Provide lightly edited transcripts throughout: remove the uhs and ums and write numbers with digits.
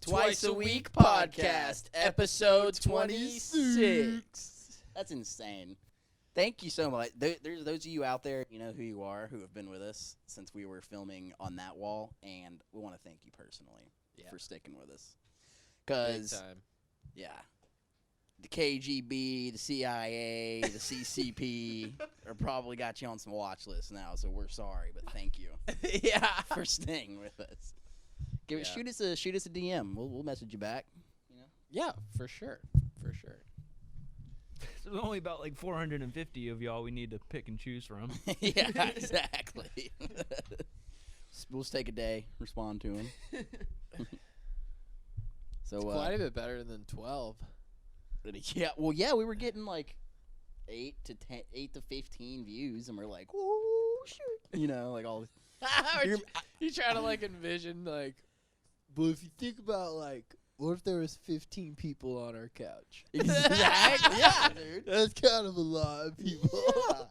Twice a Week podcast, episode 26. That's insane. Thank you so much. There's those of you out there, you know who you are, who have been with us since we were filming on that wall, and we want to thank you personally for sticking with us. Because, the KGB, the CIA, the CCP are probably got you on some watch lists now, so we're sorry, but thank you for staying with us. Shoot us a DM. We'll message you back. You know? Yeah, for sure. So there's only about like 450 of y'all we need to pick and choose from. Yeah, exactly. We'll just take a day, respond to them. So it's quite a bit better than 12. Yeah, we were getting like 8 to 15 views, and we're like, oh shoot, you know, like all. You try to like envision like, but if you think about like, what if there was 15 people on our couch? Exactly. Yeah, dude. That's kind of a lot of people. Yeah.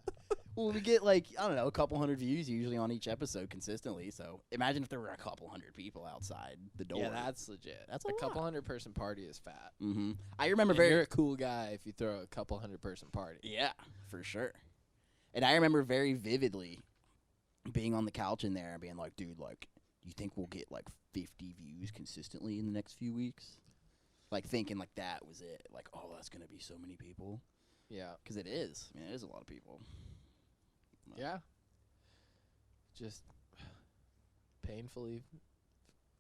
Well, we get like, I don't know, a couple hundred views usually on each episode consistently. So imagine if there were a couple hundred people outside the door. Yeah, that's legit. That's a couple 100-person party is fat. Mm-hmm. I remember you're a cool guy if you throw a couple 100-person party. Yeah, for sure. And I remember very vividly being on the couch in there and being like, dude, like, you think we'll get like 50 views consistently in the next few weeks? Like thinking like that was it. Like, oh, that's going to be so many people. Yeah. Because it is. I mean, it is a lot of people. Yeah. Just painfully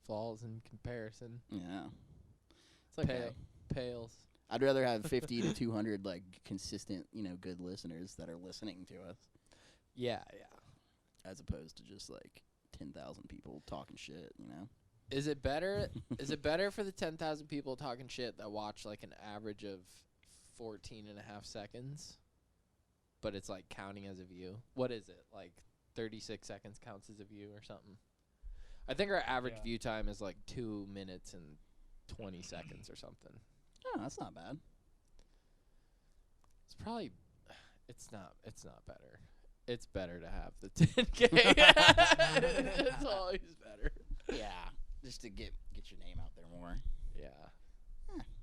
falls in comparison. Yeah. It's like pales. I'd rather have 50 to 200 like consistent, you know, good listeners that are listening to us. Yeah. As opposed to just like 10,000 people talking shit, you know? Is it better? Is it better for the 10,000 people talking shit that watch like an average of 14 and a half seconds, but it's like counting as a view? What is it? Like 36 seconds counts as a view or something? I think our average view time is like 2 minutes and 20 seconds or something. Oh, that's not bad. It's probably, it's not better. It's better to have the 10K. It's always better. Yeah, just to get your name out there more. Yeah.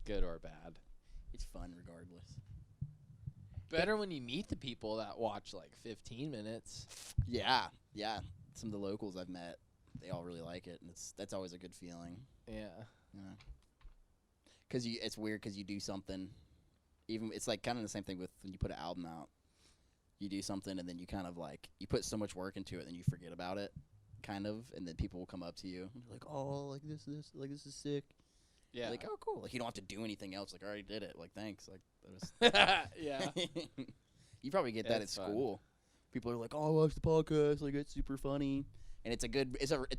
Good or bad. It's fun regardless. Better when you meet the people that watch like 15 minutes. Yeah. Some of the locals I've met, they all really like it, and that's always a good feeling. Yeah. Because it's weird because you do something, even it's like kind of the same thing with when you put an album out. You do something and then you kind of like, you put so much work into it and you forget about it, kind of, and then people will come up to you and be like, oh, like this is sick. Yeah. Like, oh, cool. Like, you don't have to do anything else. Like, I already did it. Like, thanks. Like, that was yeah. You probably get that at school. People are like, oh, I watched the podcast. Like, it's super funny. And it's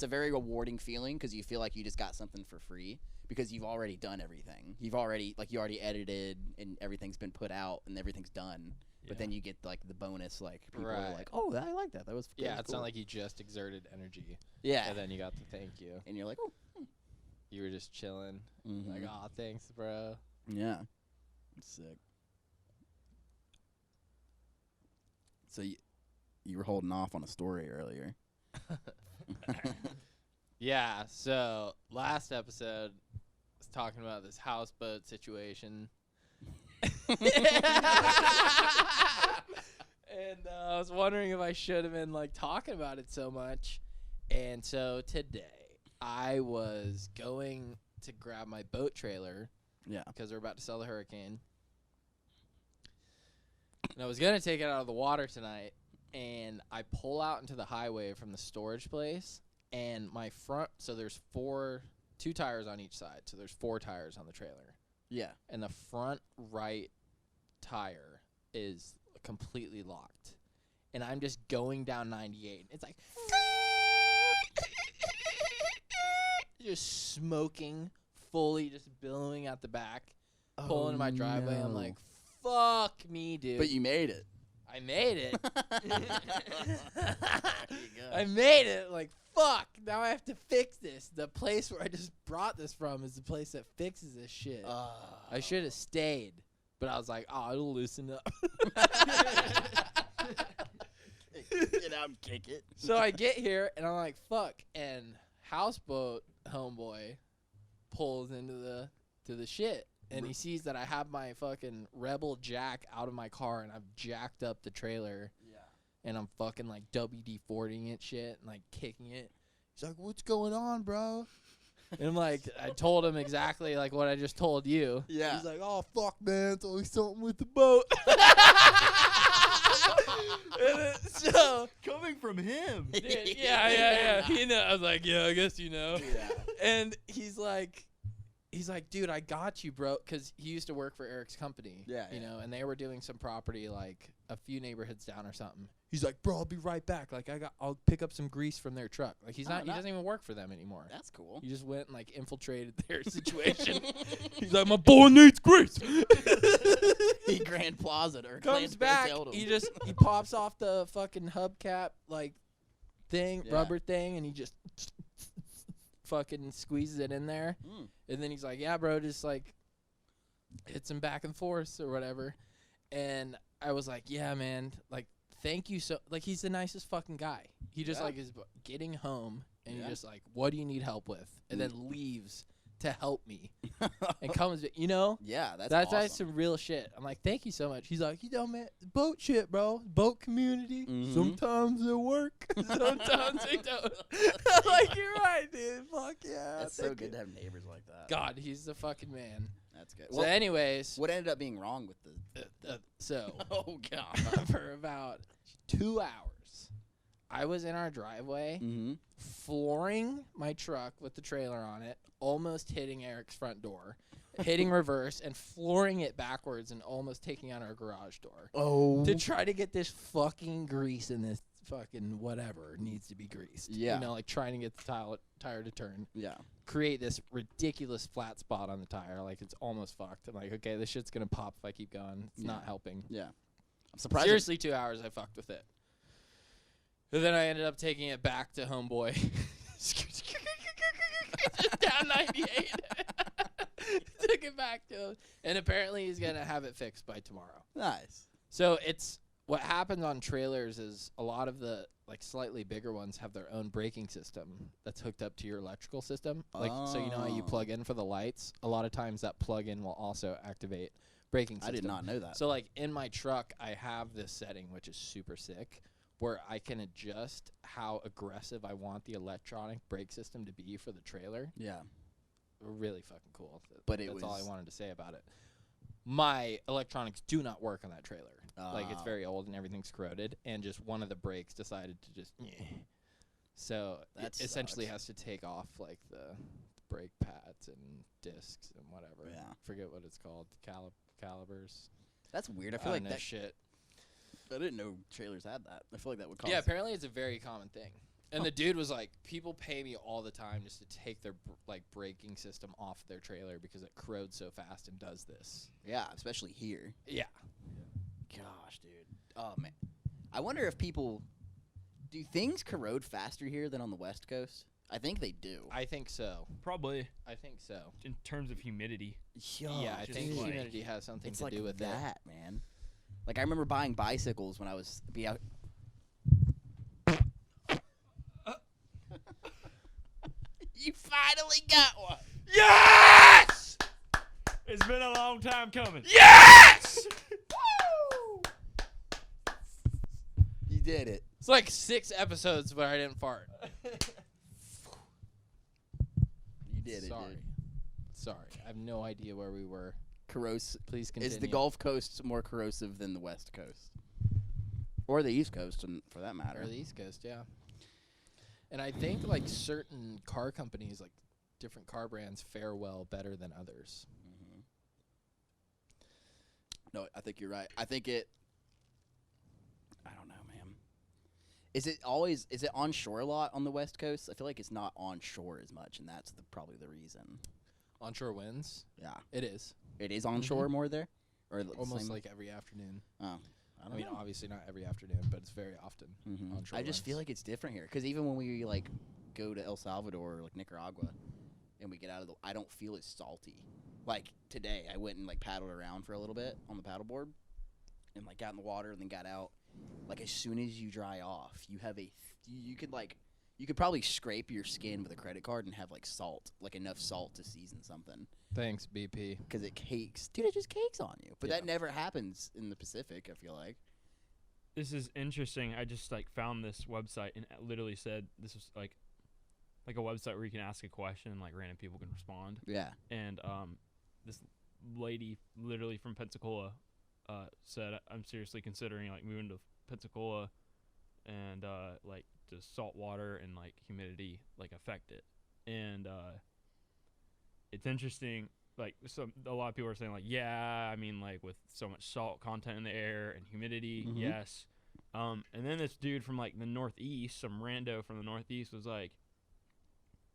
a very rewarding feeling because you feel like you just got something for free because you've already done everything. You already edited and everything's been put out and everything's done. But then you get, like, the bonus, like, people are like, oh, I like that. That was cool. Yeah, it's not like you just exerted energy. Yeah. And then you got the thank you. And you're like, oh. You were just chilling. Mm-hmm. Like, oh, thanks, bro. Yeah. It's sick. So you were holding off on a story earlier. Yeah, so last episode I was talking about this houseboat situation. And I was wondering if I should have been like talking about it so much. And so today I was going to grab my boat trailer. Yeah. Because we're about to sell the Hurricane. And I was going to take it out of the water tonight. And I pull out into the highway from the storage place. And my front, so there's 2 tires on each side. So there's 4 tires on the trailer. Yeah. And the front right tire is completely locked. And I'm just going down 98. It's like just smoking, fully just billowing out the back, pulling in my driveway. No. I'm like, fuck me, dude. But you made it. I made it. I made it. Like, fuck. Now I have to fix this. The place where I just brought this from is the place that fixes this shit. I should have stayed. But I was like, oh, it'll loosen up. Get out and kick it. So I get here, and I'm like, fuck. And houseboat homeboy pulls into the shit. And he sees that I have my fucking Rebel jack out of my car, and I've jacked up the trailer. Yeah. And I'm fucking like WD-40ing it shit and like kicking it. He's like, "What's going on, bro?" And I'm like, I told him exactly like what I just told you. Yeah. He's like, "Oh fuck, man, it's always something with the boat." So Coming from him. yeah. He know. I was like, "Yeah, I guess you know." Yeah. And he's like, "Dude, I got you, bro," because he used to work for Eric's company. Yeah, you yeah. know, and they were doing some property like a few neighborhoods down or something. He's like, "Bro, I'll be right back. Like, I'll pick up some grease from their truck." Like, he doesn't even work for them anymore. That's cool. He just went and like infiltrated their situation. He's like, "My boy needs grease." He Grand Plaza or Comes back. He pops off the fucking hubcap like thing, Yeah. rubber thing, and he just fucking squeezes it in there. Mm. And then he's like, "Yeah, bro, just like hits him back and forth or whatever." And I was like, "Yeah, man, like thank you so like he's the nicest fucking guy." He just Yeah. like is getting home and Yeah. he just like, "What do you need help with?" And then leaves to help me and comes, you know? Yeah, that's That's awesome. some real shit. I'm like, "Thank you so much." He's like, "You know, man, boat shit, bro. Boat community. Mhm. Sometimes they work, sometimes they don't." I'm like, "You're right, dude. Fuck yeah." That's so thank good you. to have neighbors like that. God, he's the fucking man. That's good. So, anyways, what ended up being wrong with the? so Oh God. for about 2 hours, I was in our driveway, Mm-hmm. flooring my truck with the trailer on it, almost hitting Eric's front door, hitting reverse, and flooring it backwards and almost taking out our garage door Oh. to try to get this fucking grease in this fucking whatever needs to be greased. Yeah. You know, like trying to get the tire to turn. Yeah. Create this ridiculous flat spot on the tire. Like, it's almost fucked. I'm like, okay, this shit's going to pop if I keep going. It's not helping. Yeah. I'm surprised. Seriously, 2 hours I fucked with it. And then I ended up taking it back to Homeboy. Just down 98. Took it back to him. And apparently he's going to have it fixed by tomorrow. Nice. So it's what happens on trailers is a lot of the like slightly bigger ones have their own braking system that's hooked up to your electrical system. Like, so you know how you Oh. plug in for the lights? A lot of times that plug-in will also activate braking system. I did not know that. So like in my truck, I have this setting, which is super sick, where I can adjust how aggressive I want the electronic brake system to be for the trailer. Yeah. Really fucking cool. But that's all I wanted to say about it. My electronics do not work on that trailer. Like, it's very old and everything's corroded, and just one of the brakes decided to just so That it essentially sucks. has to take off like the brake pads and discs and whatever. Yeah. Forget what it's called. Calibers. That's weird. I I feel like know that. shit. I didn't know trailers had that. I feel like that would cause. Yeah, apparently it's a very common thing. And the dude was like, people pay me all the time just to take their like braking system off their trailer because it corrodes so fast and does this. Yeah, especially here. Yeah. Gosh, dude. Oh man. I wonder if people do things corrode faster here than on the West Coast. I think they do. I think so. Probably I think so. in terms of humidity. Yeah, I just think like- humidity has something It's to like do with that, man. Like I remember buying bicycles when I was out. You finally got one. Yes! It's been a long time coming. Yes! Woo! You did it. It's like 6 episodes where I didn't fart. You did Sorry. it, dude. Sorry. I have no idea where we were. Corrosive. Please continue. Is the Gulf Coast more corrosive than the West Coast? Or the East Coast, for that matter. Or the East Coast, yeah. And I think like certain car companies, like different car brands, fare well better than others. Mm-hmm. No, I think you're right. I think it. I don't know, man. Is it onshore a lot on the West Coast? I feel like it's not onshore as much, and that's probably the reason. Onshore winds? Yeah, It is. it is onshore more there, or the Almost same? like every afternoon. Oh, I mean, obviously not every afternoon, but it's very often onshore I just feel winds. like it's different here because even when we like go to El Salvador or like Nicaragua, and we get out of I don't feel as salty. Like today, I went and like paddled around for a little bit on the paddleboard, and like got in the water and then got out. Like as soon as you dry off, you have you could like You could probably scrape your skin with a credit card and have like salt, like enough salt to season something. Thanks, BP. Because it cakes. Dude, it just cakes on you. But Yeah. that never happens in the Pacific, I feel like. This is interesting. I just like found this website and it literally said this was like a website where you can ask a question and like random people can respond. Yeah. And this lady literally from Pensacola said, I'm seriously considering like moving to Pensacola, and like does salt water and like humidity like affect it? And it's interesting. Like a lot of people are saying like, yeah, I mean like with so much salt content in the air and humidity, yes. And then this dude from like the Northeast, some rando from the Northeast, was like,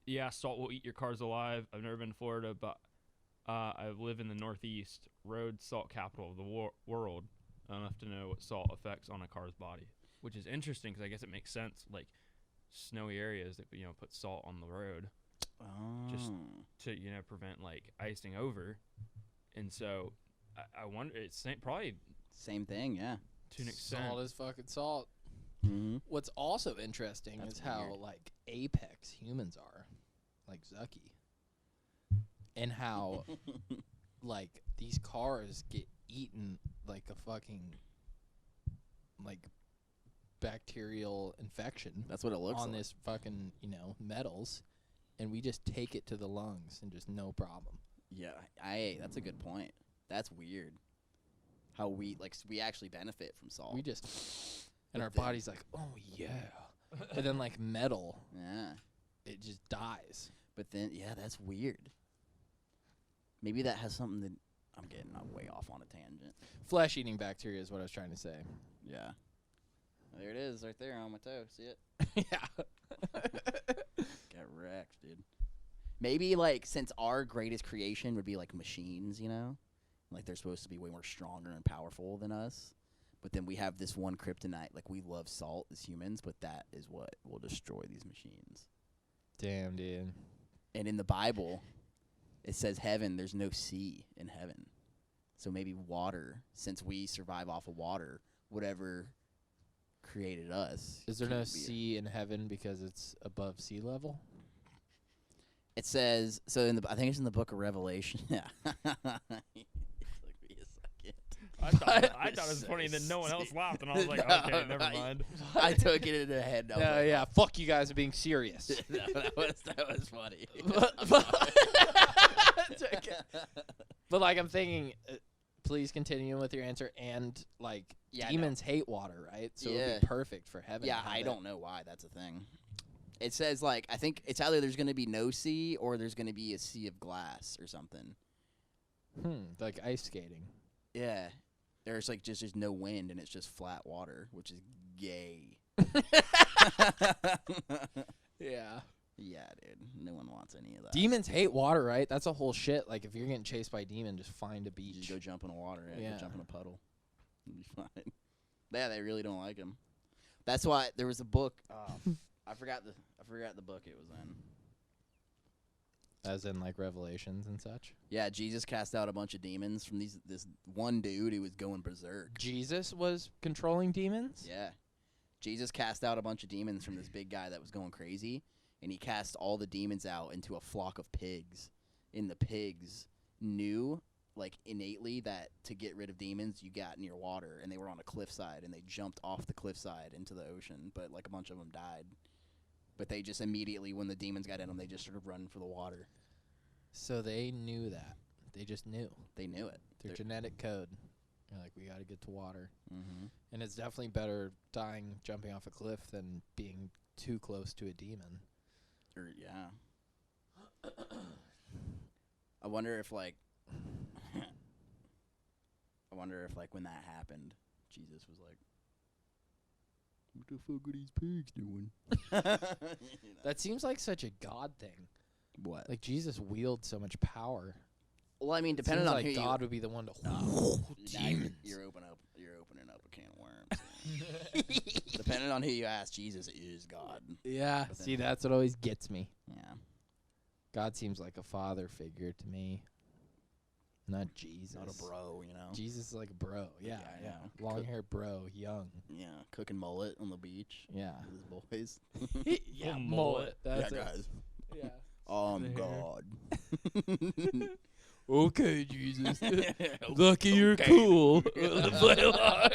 yeah, salt will eat your cars alive. I've never been to Florida, but I live in the Northeast, road salt capital of the world, enough to know what salt affects on a car's body, which is interesting because I guess it makes sense. Like snowy areas that put salt on the road, just to prevent like icing over, and so I wonder it's probably same thing, yeah. To an extent. Salt is fucking salt. Mm-hmm. What's also interesting That's is how weird. like apex humans are, like Zucky, and how like these cars get eaten like a fucking like bacterial infection That's what it looks on like. this fucking metals, and we just take it to the lungs and just no problem. Yeah, that's a good point. That's weird. How we actually benefit from salt. We just and But our then- body's like, oh yeah, and then like metal, Yeah. it just dies. But then, yeah, that's weird. Maybe that has something that I'm getting way off on a tangent. Flesh-eating bacteria is what I was trying to say. Yeah. There it is, right there on my toe. See it? Yeah. Got wrecked, dude. Maybe, like, since our greatest creation would be, like, machines, like, they're supposed to be way more stronger and powerful than us. But then we have this one kryptonite. Like, we love salt as humans, but that is what will destroy these machines. Damn, dude. And in the Bible, it says heaven, there's no sea in heaven. So maybe water, since we survive off of water, whatever created us. Is there no can't be- sea in heaven because it's above sea level? It says, so I think it's in the book of Revelation. Yeah. Took me a second. I thought it was So funny that no one else laughed, and I was like, No, okay, never mind. I took it in the head. I was like, Yeah. Fuck you guys are being serious. No, that was funny. It's okay. But like I'm thinking, please continue with your answer. And like Yeah, demons hate water, right? So Yeah. it'd be perfect for heaven. Yeah, to have I it. don't know why that's a thing. It says, like, I think it's either there's going to be no sea or there's going to be a sea of glass or something. Like ice skating. Yeah. There's, like, just no wind and it's just flat water, which is gay. Yeah. Yeah, dude. No one wants any of that. Demons hate water, right? That's a whole shit. Like if you're getting chased by a demon, just find a You beach. just go jump in the water. Yeah. Yeah. Go jump in a puddle. You'll be fine. Yeah, they really don't like him. That's why there was a book. I forgot the book it was in. As in like Revelations and such. Yeah, Jesus cast out a bunch of demons from this one dude who was going berserk. Jesus was controlling demons? Yeah. Jesus cast out a bunch of demons from this big guy that was going crazy, and he cast all the demons out into a flock of pigs. And the pigs knew, like, innately that to get rid of demons, you got near water, and they were on a cliffside, and they jumped off the cliffside into the ocean, but, like, a bunch of them died. But they just immediately, when the demons got in them, they just started running for the water. So they knew that. They just knew. They knew it. Their genetic code. They're like, we got to get to water. Mm-hmm. And it's definitely better dying jumping off a cliff than being too close to a demon. Yeah. I wonder if, like, when that happened, Jesus was like, what the fuck are these pigs doing? That seems like such a God thing. What? Like Jesus wields so much power. Well, I mean, It depending seems on like who God would be the one to now demons. you're opening up a can of worms. Depending on who you ask, Jesus is God. Yeah. But then- See, that's what always gets me. Yeah. God seems like a father figure to me. Not Jesus. Not a bro, Jesus is like a bro. Yeah. Yeah. Long hair bro, young. Yeah, cooking mullet on the beach Yeah. with his boys. Yeah, mullet. That's yeah, it. guys. Yeah. God. Okay, Jesus. Lucky you're cool. Play along.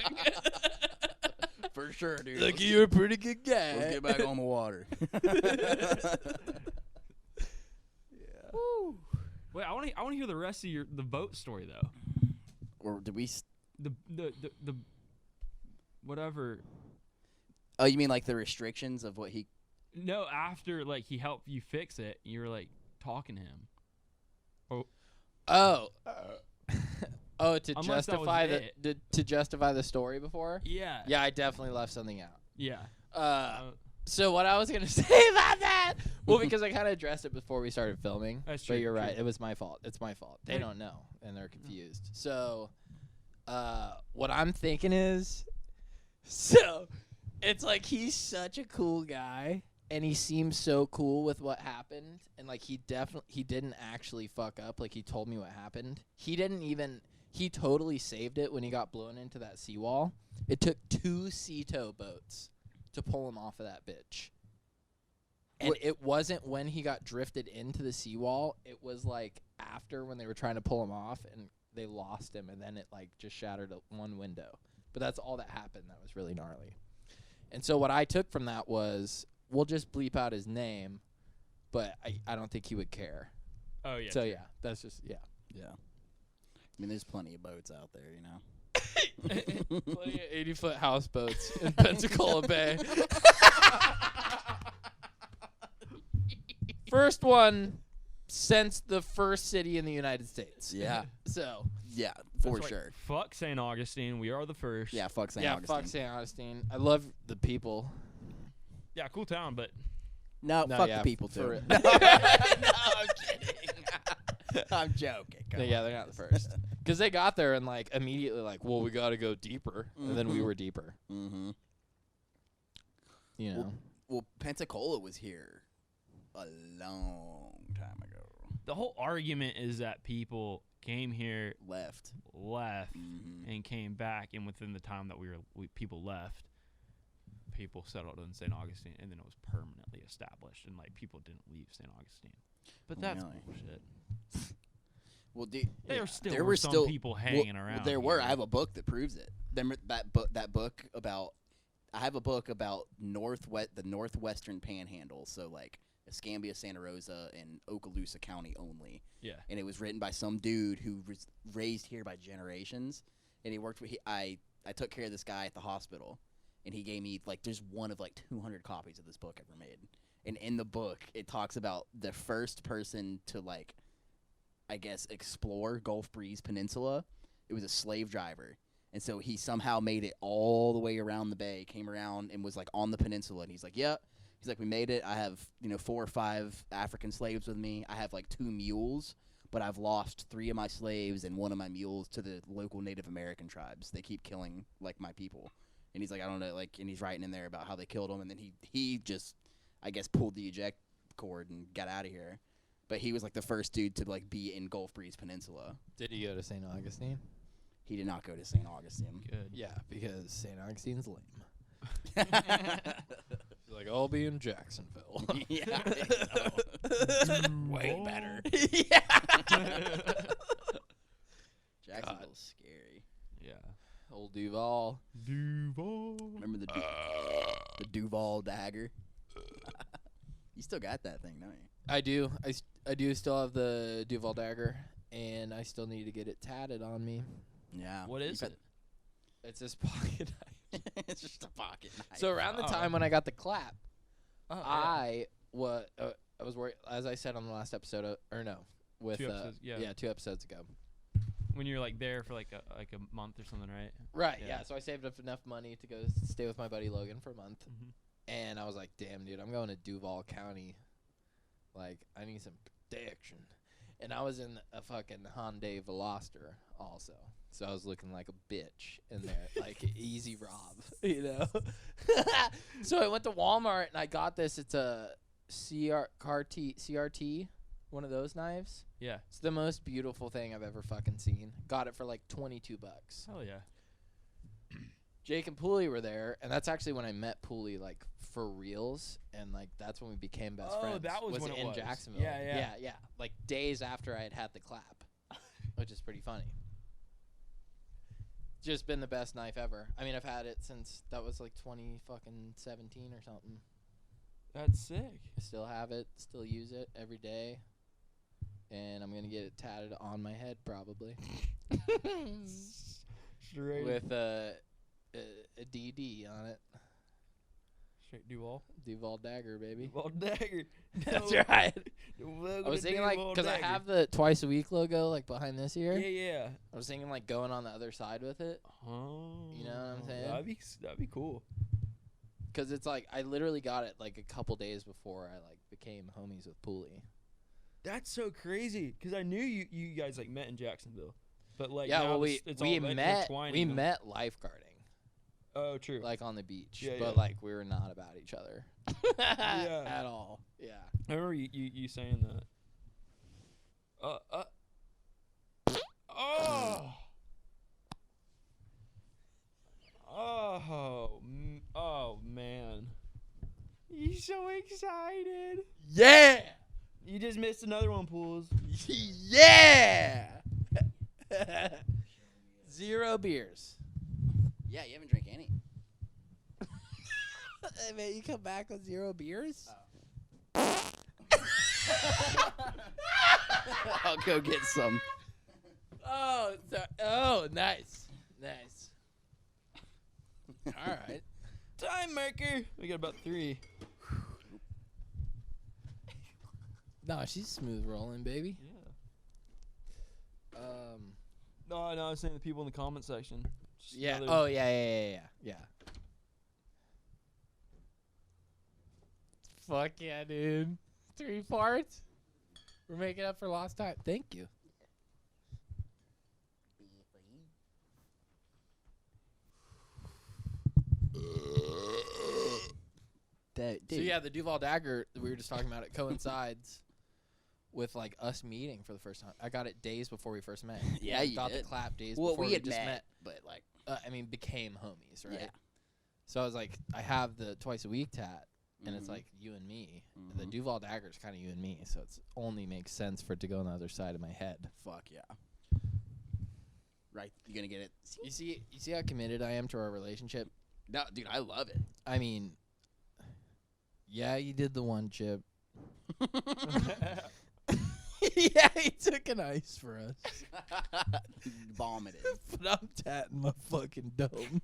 For sure, dude. Lucky you're a pretty good guy. Let's get back on the water. Woo. Wait, I want to hear the rest of the boat story though. Or did we? The whatever. Oh, you mean like the restrictions of what he? No, after like he helped you fix it, you were like talking to him. Oh. Oh, to Unless that was justify to justify the story before? Yeah. Yeah, I definitely left something out. Yeah. So what I was gonna say about that? Well, because I kind of addressed it before we started filming. That's true. But you're right. True. It was my fault. It's my fault. They Right. don't know and they're confused. So, what I'm thinking is, so it's like he's such a cool guy, and he seems so cool with what happened, and like he didn't actually fuck up. Like he told me what happened. He totally saved it when he got blown into that seawall. It took 2 sea tow boats to pull him off of that bitch. And it wasn't when he got drifted into the seawall. It was like after when they were trying to pull him off and they lost him, and then it like just shattered one window. But that's all that happened. That was really gnarly. And so what I took from that was, we'll just bleep out his name, but I don't think he would care. Oh yeah. So true. yeah, that's just Yeah. I mean, there's plenty of boats out there, plenty of 80-foot houseboats in Pensacola Bay. First one since the first city in the United States. Yeah. So. Yeah, That's for right. sure. Fuck St. Augustine. We are the first. Yeah, fuck St. Yeah, Augustine. fuck St. Augustine. I love the people. Yeah, cool town, but No, No, fuck yeah, the people for too. real. No, I'm kidding. I'm joking. Come Yeah, on. they're not the first. Because they got there and like immediately like, well, we got to go deeper, and then we Mhm. were deeper. Mm-hmm. You know. Well, Pensacola was here a long time ago. the whole argument is that people came here, Left. and came back, and within the time that people left, people settled in St. Augustine, and then it was permanently established, and like people didn't leave St. Augustine. But that's Really? bullshit. Well, dude, There still there were were some still people hanging around. There were. here. I have a book that proves it. That book about. I have a book about the northwestern panhandle. So like Escambia, Santa Rosa, and Okaloosa County only. Yeah. And it was written by some dude who was raised here by generations, and he worked with. I took care of this guy at the hospital, and he gave me there's one of 200 copies of this book ever made. And in the book, it talks about the first person to I guess explore Gulf Breeze Peninsula. It was a slave driver, and so he somehow made it all the way around the bay, came around and was on the peninsula. And he's like, "Yeah." He's like, "We made it. I have 4 or 5 African slaves with me. I have 2 mules, but I've lost 3 of my slaves and 1 of my mules to the local Native American tribes. They keep killing my people." And he's like, "I don't know." And he's writing in there about how they killed him, and then he just, I guess, pulled the eject cord and got out of here. But he was the first dude to be in Gulf Breeze Peninsula. Did he go to St. Augustine? He did not go to St. Augustine. Good. Yeah, because St. Augustine's lame. I'll be in Jacksonville. Yeah, way better. Yeah. Jacksonville's scary. Yeah. Old Duval. Duval. Remember the Duval dagger? You still got that thing, don't you? I do. I do still have the Duval dagger, and I still need to get it tatted on me. Yeah. What is it? It's this pocket knife. It's just a pocket knife. So around the time when I got the clap, Oh, I was worried, as I said on the last episode, with 2 episodes, yeah. 2 episodes ago. when you're there for a month or something, right? Right. Yeah. Yeah. So I saved up enough money to go stay with my buddy Logan for a month, and I was like, "Damn, dude, I'm going to Duval County. I need some protection." And I was in a fucking Hyundai Veloster also. So I was looking like a bitch in there, easy rob, So I went to Walmart and I got this. It's a CRT One of those knives. Yeah. It's the most beautiful thing I've ever fucking seen. Got it for like $22. Hell yeah. Jake and Pooley were there, and that's actually when I met Pooley, like, for reals, and, like, that's when we became best friends. Oh, that was when it in was. Jacksonville. Yeah. Yeah. Like, days after I had the clap, which is pretty funny. Just been the best knife ever. I mean, I've had it since that was, like, 2017 or something. That's sick. I still have it, still use it every day, and I'm going to get it tatted on my head, probably. Straight. With a DD on it. Straight Duval. Duval dagger, baby. Duval dagger. That's No. right. Welcome I was to thinking, like, Duval because I dagger. have the Twiiceaweek logo, like, behind this ear. Yeah. I was thinking, like, going on the other side with it. Oh. You know what I'm saying? That'd be cool. Because it's, like, I literally got it, like, a couple days before I, like, became homies with Pooley. That's so crazy. Because I knew you guys, like, met in Jacksonville. But, like, Yeah, now well, it's we all met intertwining. lifeguarding. Oh, true. Like, on the beach. Yeah, but, yeah. like, we were not about each other. Yeah. At all. Yeah. I remember you saying that. Oh, man. He's so excited. Yeah! You just missed another one, Pools. Yeah! 0 beers. Yeah, you haven't drank any. Hey, man, you come back with 0 beers? I'll go get some. Oh, nice. Nice. All right. Time marker. We got about 3. No, she's smooth rolling, baby. Yeah. No, I was saying the people in the comment section. Just Yeah. another- Oh, yeah. Fuck yeah, dude. 3 parts. We're making up for lost time. Thank you. Dude. So yeah, the Duval dagger that we were just talking about, it coincides with like us meeting for the first time. I got it days before we first met. Yeah, you got did. the clap days Well, before we had just met, but like, I mean, became homies, right? Yeah. So I was like, I have the Twiiceaweek tat, and it's Mhm. like you and me. The Mhm. Duval dagger is kind of you and me, so it's only makes sense for it to go on the other side of my head. fuck yeah. Right, you gonna get it? You see how committed I am to our relationship. No, dude, I love it. I mean, yeah, you did the one chip. Yeah, he took an ice for us. Vomited. But I'm tatting my fucking dome.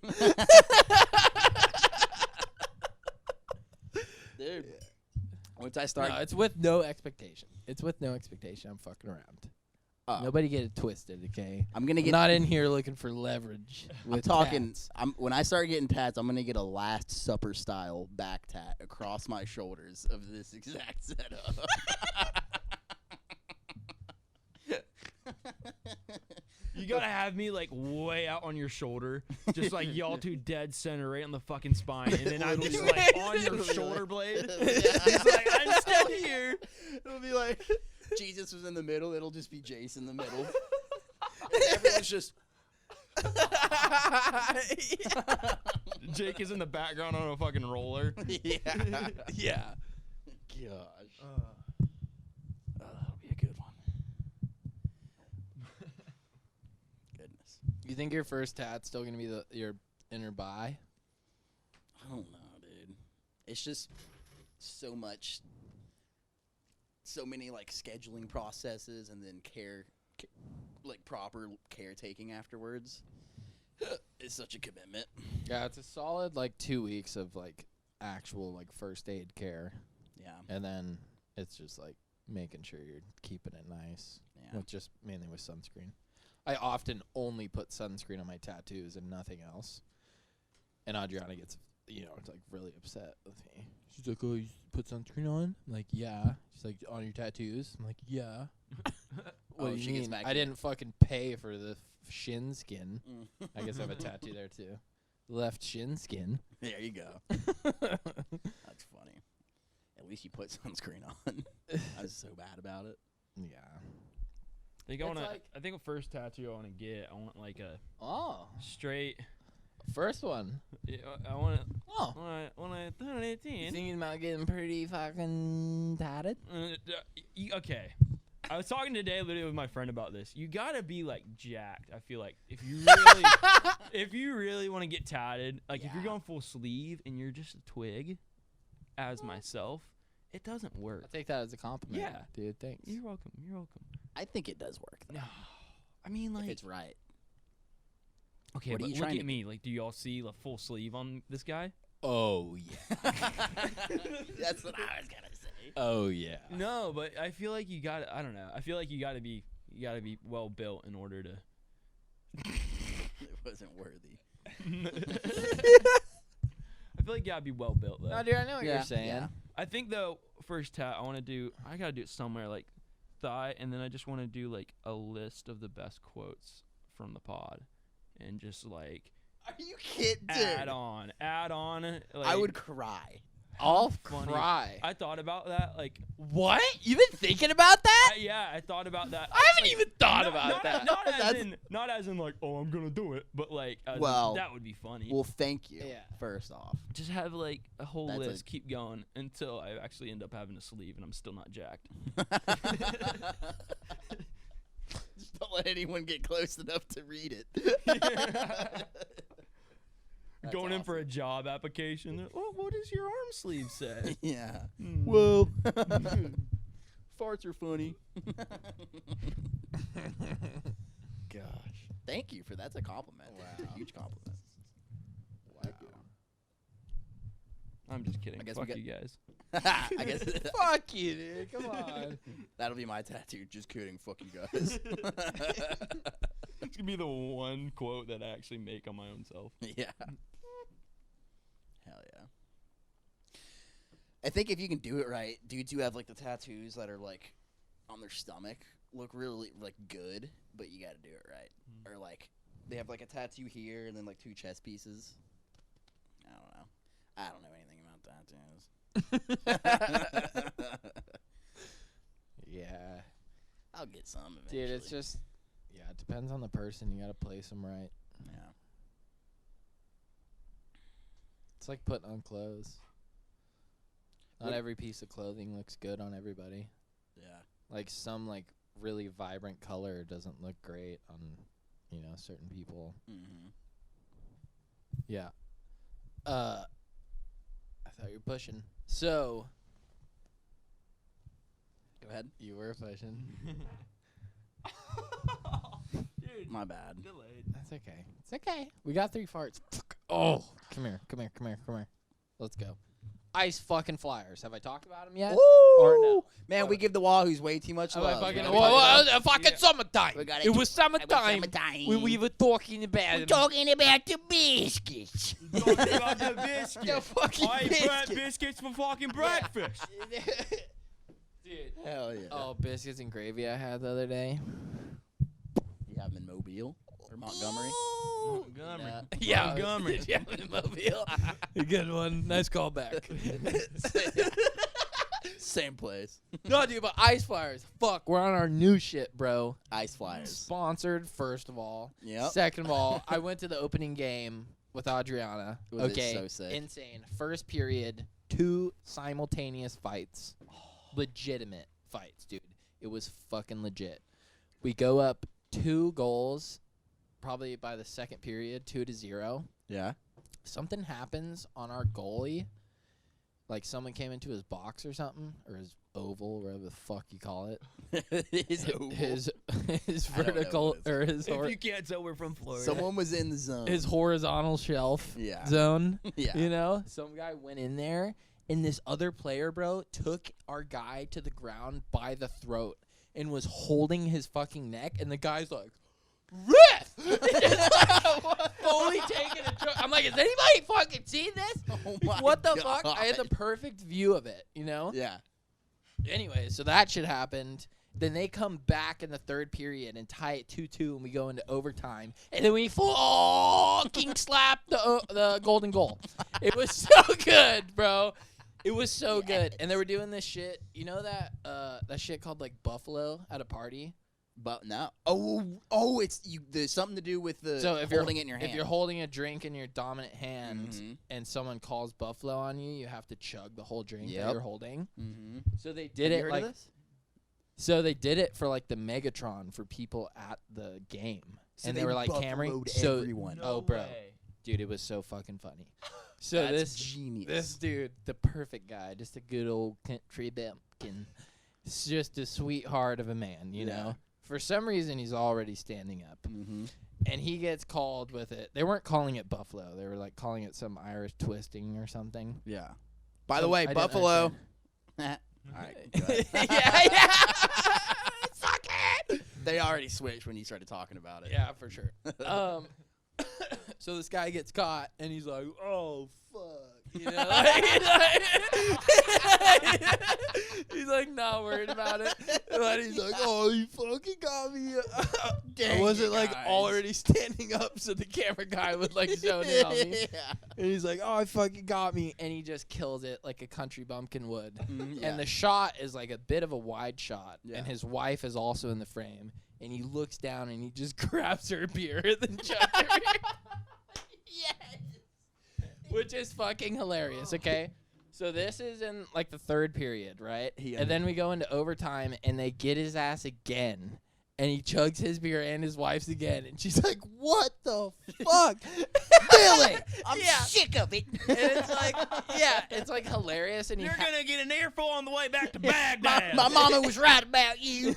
Dude. Once I start, No, it's with no expectation. It's with no expectation. I'm fucking around. Nobody get it twisted, okay? I'm gonna I'm get. not in here looking for leverage. I'm with talking. tats. When I start getting tats, I'm gonna get a Last Supper style back tat across my shoulders of this exact setup. You gotta have me like way out on your shoulder, just like y'all two dead center, right on the fucking spine, and then I'm just like on your shoulder blade. It's like I'm still here. It'll be like Jesus was in the middle. It'll just be Jace in the middle. Everyone's just. Jake is in the background on a fucking roller. Yeah. Yeah. Gosh. That'll be a good one. Goodness. You think your first tat's still gonna be your inner bi? I don't know, dude. It's just so much, so many like scheduling processes and then like proper caretaking afterwards. It's such a commitment. Yeah, it's a solid like 2 weeks of like actual like first aid care, Yeah. and then it's just like making sure you're keeping it nice. Yeah. With just mainly with sunscreen. I often only put sunscreen on my tattoos and nothing else. And Adriana gets, it's like really upset with me. She's like, "Oh, you put sunscreen on?" I'm like, "Yeah." She's like, "On your tattoos?" I'm like, "Yeah." What do you she gets mean? back I to you. didn't fucking pay for the shin skin. I guess I have a tattoo there too. Left shin skin. There you go. That's funny. At least you put sunscreen on. I was so bad about it. Yeah. I think I think the first tattoo I want to get, I want like a straight. First one. Yeah, I want to. Oh. When I turn 18. Thinking about getting pretty fucking tatted? Okay. I was talking today literally with my friend about this. You gotta be like jacked. I feel like if you really want to get tatted, like if you're going full sleeve and you're just a twig, as myself, it doesn't work. I take that as a compliment. Yeah, dude. Thanks. You're welcome. You're welcome. I think it does work. No, I mean like if it's right. Okay, what are but you look trying at to me. Like, do y'all see the full sleeve on this guy? Oh yeah. That's what I was gonna say. Oh yeah. No, but I feel like you got. I don't know. I feel like you gotta be well built in order to. It wasn't worthy. I feel like you gotta be well built though. No, dude, I know what you're saying. Yeah. I think though, first tat I gotta do it somewhere like thigh, and then I just want to do like a list of the best quotes from the pod, and just like Are you kidding? add on. Like, I would cry. I'll funny. cry. I thought about that. Like, What? You've been thinking about that? I thought about that. I haven't even thought about that. Not as in like, oh, I'm gonna do it, but like, as in, that would be funny. Well, thank you. Yeah. First off, Just have like a whole That's list, keep going until I actually end up having a sleeve, and I'm still not jacked. just don't let anyone get close enough to read it. That's Going in for a awesome. job application. Oh, what does your arm sleeve say? Yeah. Hmm. Well, farts are funny. Gosh. Thank you for that's a compliment. That's a huge compliment. Wow. I'm just kidding. I guess Fuck we got- you guys. I guess Fuck you, dude. Come on. that'll be my tattoo. Just kidding. Fuck you guys. It's gonna be the one quote that I actually make on my own self. Yeah. Hell yeah. I think if you can do it right, dudes who have like the tattoos that are like on their stomach look really like good, but you got to do it right. Or like they have like a tattoo here and then like 2 chest pieces. I don't know anything about tattoos. Yeah. I'll get some eventually. Dude, it's just, it depends on the person. You got to place them right. yeah. It's like putting on clothes. Not What- every piece of clothing looks good on everybody. Yeah. Like some like really vibrant color doesn't look great on, certain people. Mm-hmm. Yeah. I thought you were pushing. So. Go ahead. You were pushing. Dude, My bad. delayed. That's okay. It's okay. We got 3 farts. Oh, come here. Let's go. Ice fucking flyers. Have I talked about them yet? Or no? Man, we give the Wahoos way too much love. Fucking, man. We talk about- fucking summertime. We gotta It keep- was summertime. When we were talking about We're talking about the biscuits. Talking about the biscuits. the fucking I ate biscuits. biscuits for fucking breakfast. Dude. Hell yeah. Oh, biscuits and gravy I had the other day. You have them in Mobile or Montgomery? Montgomery. Yeah. Montgomery. Yeah, in Mobile. Good one. Nice callback. Same place. No, dude, but ice flyers. Fuck, we're on our new shit, bro. Ice flyers. Sponsored, first of all. Yep. Second of all, I went to the opening game with Adriana. Was it Okay, so sick? insane. First period, 2 simultaneous fights. Legitimate fights, dude. It was fucking legit. We go up 2 goals, probably by the second period, 2-0. Yeah. Something happens on our goalie. Like someone came into his box or something, or his oval, whatever the fuck you call it. His oval. His I don't know vertical what it's or his If you can't tell, we're from Florida. Someone was in the zone. his horizontal shelf Yeah. zone. Yeah. You know, some guy went in there, and this other player, bro, took our guy to the ground by the throat and was holding his fucking neck, and the guy's like, "Riff!" Fully taking a joke. I'm like, has anybody fucking seen this? Oh my What the God. fuck? I had the perfect view of it, you know? Yeah. Anyway, so that shit happened. Then they come back in the third period and tie it 2-2, and we go into overtime. And then we fucking slap the golden goal. It was so good, bro. It was so good. And they were doing this shit. You know that shit called like buffalo at a party? But no. It's there's something to do with the if holding it in your hand. If you're holding a drink in your dominant hand Mm-hmm. and someone calls buffalo on you, you have to chug the whole drink that you're holding. Mm-hmm. So they did Have it you heard like of this? So they did it for like the Megatron for people at the game. So and they were like hammering so everyone. Oh, bro. Dude, it was so fucking funny. So That's genius. This dude, the perfect guy, just a good old country bumpkin. It's just a sweetheart of a man, you know. For some reason, he's already standing up. Mm-hmm. And he gets called with it. They weren't calling it buffalo. They were like calling it some Irish twisting or something. Yeah. By the way, buffalo. All right. yeah. Fuck it. They already switched when you started talking about it. Yeah, for sure. So this guy gets caught, and he's like, "Oh fuck," you know, he's like not worried about it, but he's like, "Oh, you fucking got me." I wasn't like already standing up, so the camera guy was like zoning in on me, and he's like, "Oh, I fucking got me," and he just kills it like a country bumpkin would. And the shot is like a bit of a wide shot, and his wife is also in the frame, and he looks down and he just grabs her beer and then chugs her. Yes. Which is fucking hilarious, okay? So this is in like the third period, right? And then we go into overtime and they get his ass again. And he chugs his beer and his wife's again. And she's like, "What the fuck?" Billy, I'm sick of it. And it's like, it's like hilarious. And You're going to get an earful on the way back to Baghdad. my mama was right about you.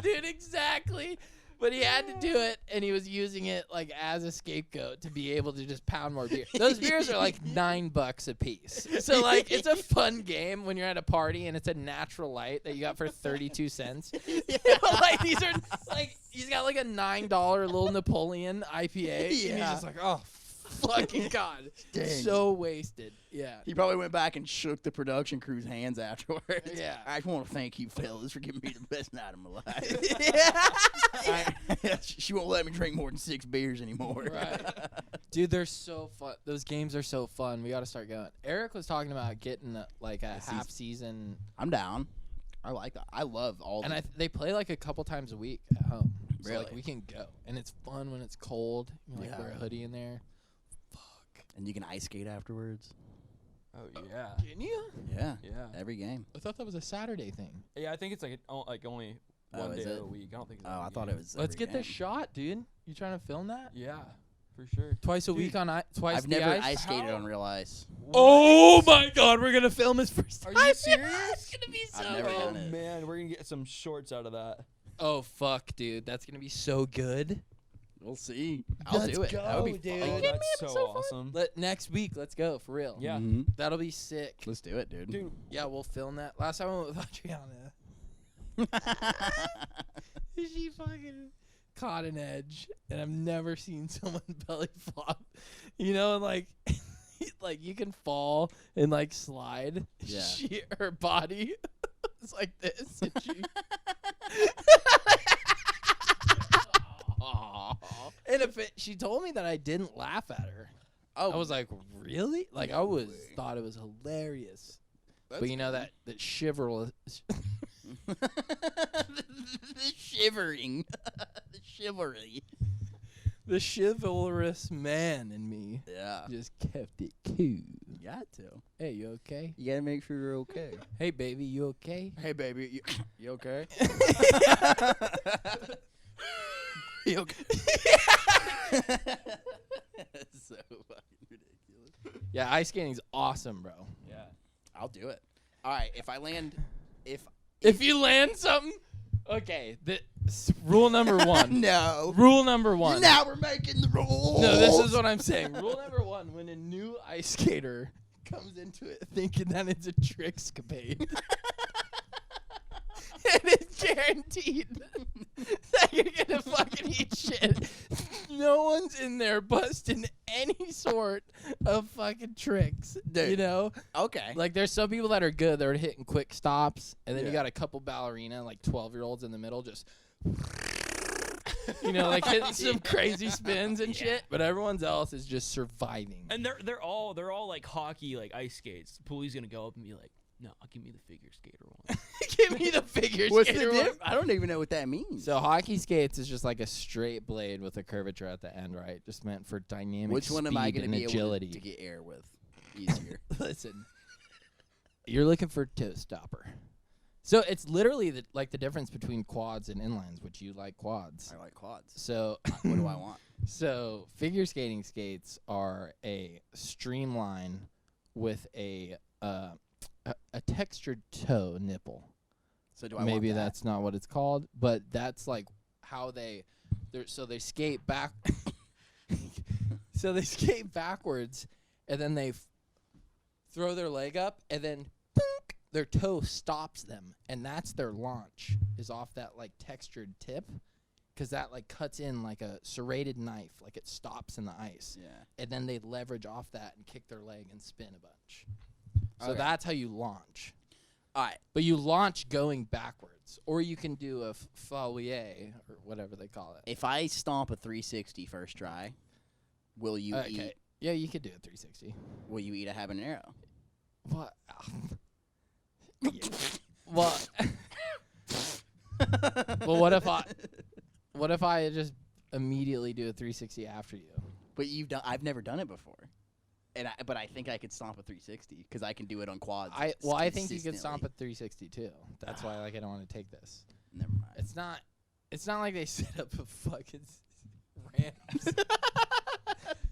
Dude, exactly. But he had to do it, and he was using it like as a scapegoat to be able to just pound more beer. Those beers are like $9 a piece. So like it's a fun game when you're at a party and it's a natural light that you got for 32 cents. But like these are like he's got like a $9 little Napoleon IPA. And he's just like, "Oh fucking God." Dang. So wasted. Yeah. He probably went back and shook the production crew's hands afterwards. Yeah. I just want to thank you, fellas, for giving me the best night of my life. She won't let me drink more than 6 beers anymore. Right. Dude, they're so fun. Those games are so fun. We got to start going. Eric was talking about getting like a half season. I'm down. I like that. I love all And they play like a couple times a week at home. So Really? like we can go. And it's fun when it's cold. You like wear a hoodie in there. Fuck. And you can ice skate afterwards. Oh, yeah. Can you? Yeah. Yeah. Every game. I thought that was a Saturday thing. Yeah, I think it's like only one day is it? a week. I don't think it's Oh, I every thought game. it was. Let's every get this game. shot, dude. You trying to film that? Yeah, for sure. Twice a Dude, week on twice I've the never ice? ice skated How? on real ice. Oh my God, we're gonna film his first Are time. you serious? It's gonna be so I've never good. Oh done it. man, we're gonna get some shorts out of that. Oh fuck, dude, that's gonna be so good. We'll see. I'll Let's do it. That would be go, dude. fun. Oh, kidding me? that's That'd so be so fun. awesome. Next week, let's go for real. Yeah. Mhm. That'll be sick. Let's do it, dude. Dude, Yeah, we'll film that. Last time I went with Adriana, she fucking caught an edge, and I've never seen someone belly flop. You know, and like, like you can fall and like slide. Yeah. Her body is like this, and she. And she told me that I didn't laugh at her. Oh, I was like, really? Like I thought it was hilarious. But you know that chivalrous. the shivering, the chivalry. The chivalrous man in me Yeah, just kept it cool. you got to. Hey, you okay? You gotta make sure you're okay. Hey, baby, you okay? Hey, baby, you okay? You okay? That's so fucking ridiculous. Yeah, ice skating's awesome, bro. yeah. I'll do it. All right, if I land, If you land something, okay. Rule number one. no. Rule number one. Now we're making the rules. No, this is what I'm saying. Rule number one: when a new ice skater comes into it thinking that it's a trickscapade, and it's guaranteed that you're gonna fucking eat shit. No one's in there busting any sort of fucking tricks, Dude. you know? Okay. Like, there's some people that are good. They're hitting quick stops, and then you Yeah. got a couple ballerina, like 12-year-olds in the middle, just You know, like hitting some crazy spins and shit. But everyone else is just surviving. And they're all like hockey, like ice skates. Pooley's gonna go up and be like, "No, give me the figure skater one." Give me the figure What's skater the one. diff? I don't even know what that means. So hockey skates is just like a straight blade with a curvature at the end, right? Just meant for dynamic which one am I going to be agility. able to get air with easier? Listen, you're looking for toe stopper. So it's literally the difference between quads and inlines, which you like quads. I like quads. So What do I want? So figure skating skates are a streamline with a textured toe nipple. So do I Maybe want that? that's not what it's called, but that's like how they skate back. So they skate backwards, and then they throw their leg up, and then their toe stops them, and that's their launch, is off that like textured tip, because that like cuts in like a serrated knife, like it stops in the ice. Yeah. And then they leverage off that and kick their leg and spin a bunch. So Okay. that's how you launch. All right. But you launch going backwards, or you can do a foulée or whatever they call it. If I stomp a 360 first try, will you eat? Yeah, you could do a 360. Will you eat a habanero? What? Well, well, what if I just immediately do a 360 after you? But I've never done it before, but I think I could stomp a 360 because I can do it on quads. I think you could stomp a 360 too. That's why I don't want to take this. Never mind. It's not like they set up a fucking ramps.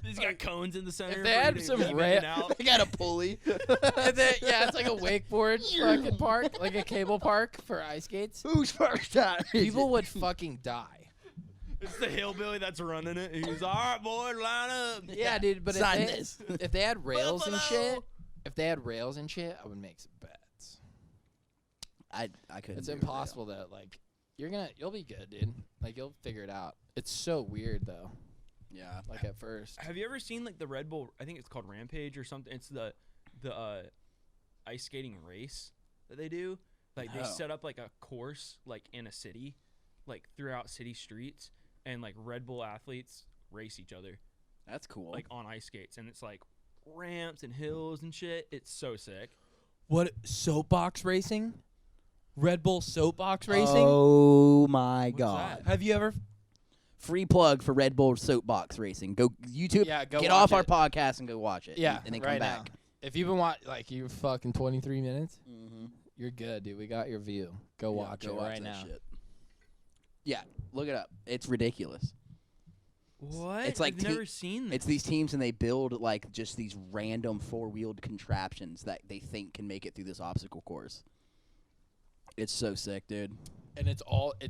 He's got cones in the center. If they had some I got a pulley. And then, yeah, it's like a wakeboard fucking park, like a cable park for ice skates. Who's first time? People would fucking die. It's the hillbilly that's running it. He's all right, boys, line up. Yeah, dude. But Sign this. if they had rails and shit, Buffalo. I would make some bets. I couldn't. It's do it, impossible though. Like you'll be good, dude. Like you'll figure it out. It's so weird though. Yeah. Like at first. Have you ever seen like the Red Bull? I think it's called Rampage or something. It's the ice skating race that they do. Like they No. set up like a course like in a city, like throughout city streets, and like Red Bull athletes race each other That's cool. like on ice skates, and it's like ramps and hills and shit. It's so sick. What soapbox racing? Red Bull soapbox racing? Oh my What's god. that? Have you ever? Free plug for Red Bull soapbox racing. Go YouTube. Yeah, go get watch off our it. podcast and go watch it. Yeah, and then right come back. now. If you've been you're fucking 23 minutes. Mm-hmm. You're good, dude. We got your view. Go watch it right now. Shit. Yeah, look it up. It's ridiculous. What? It's like I've never seen this. It's these teams, and they build like just these random four-wheeled contraptions that they think can make it through this obstacle course. It's so sick, dude. And it's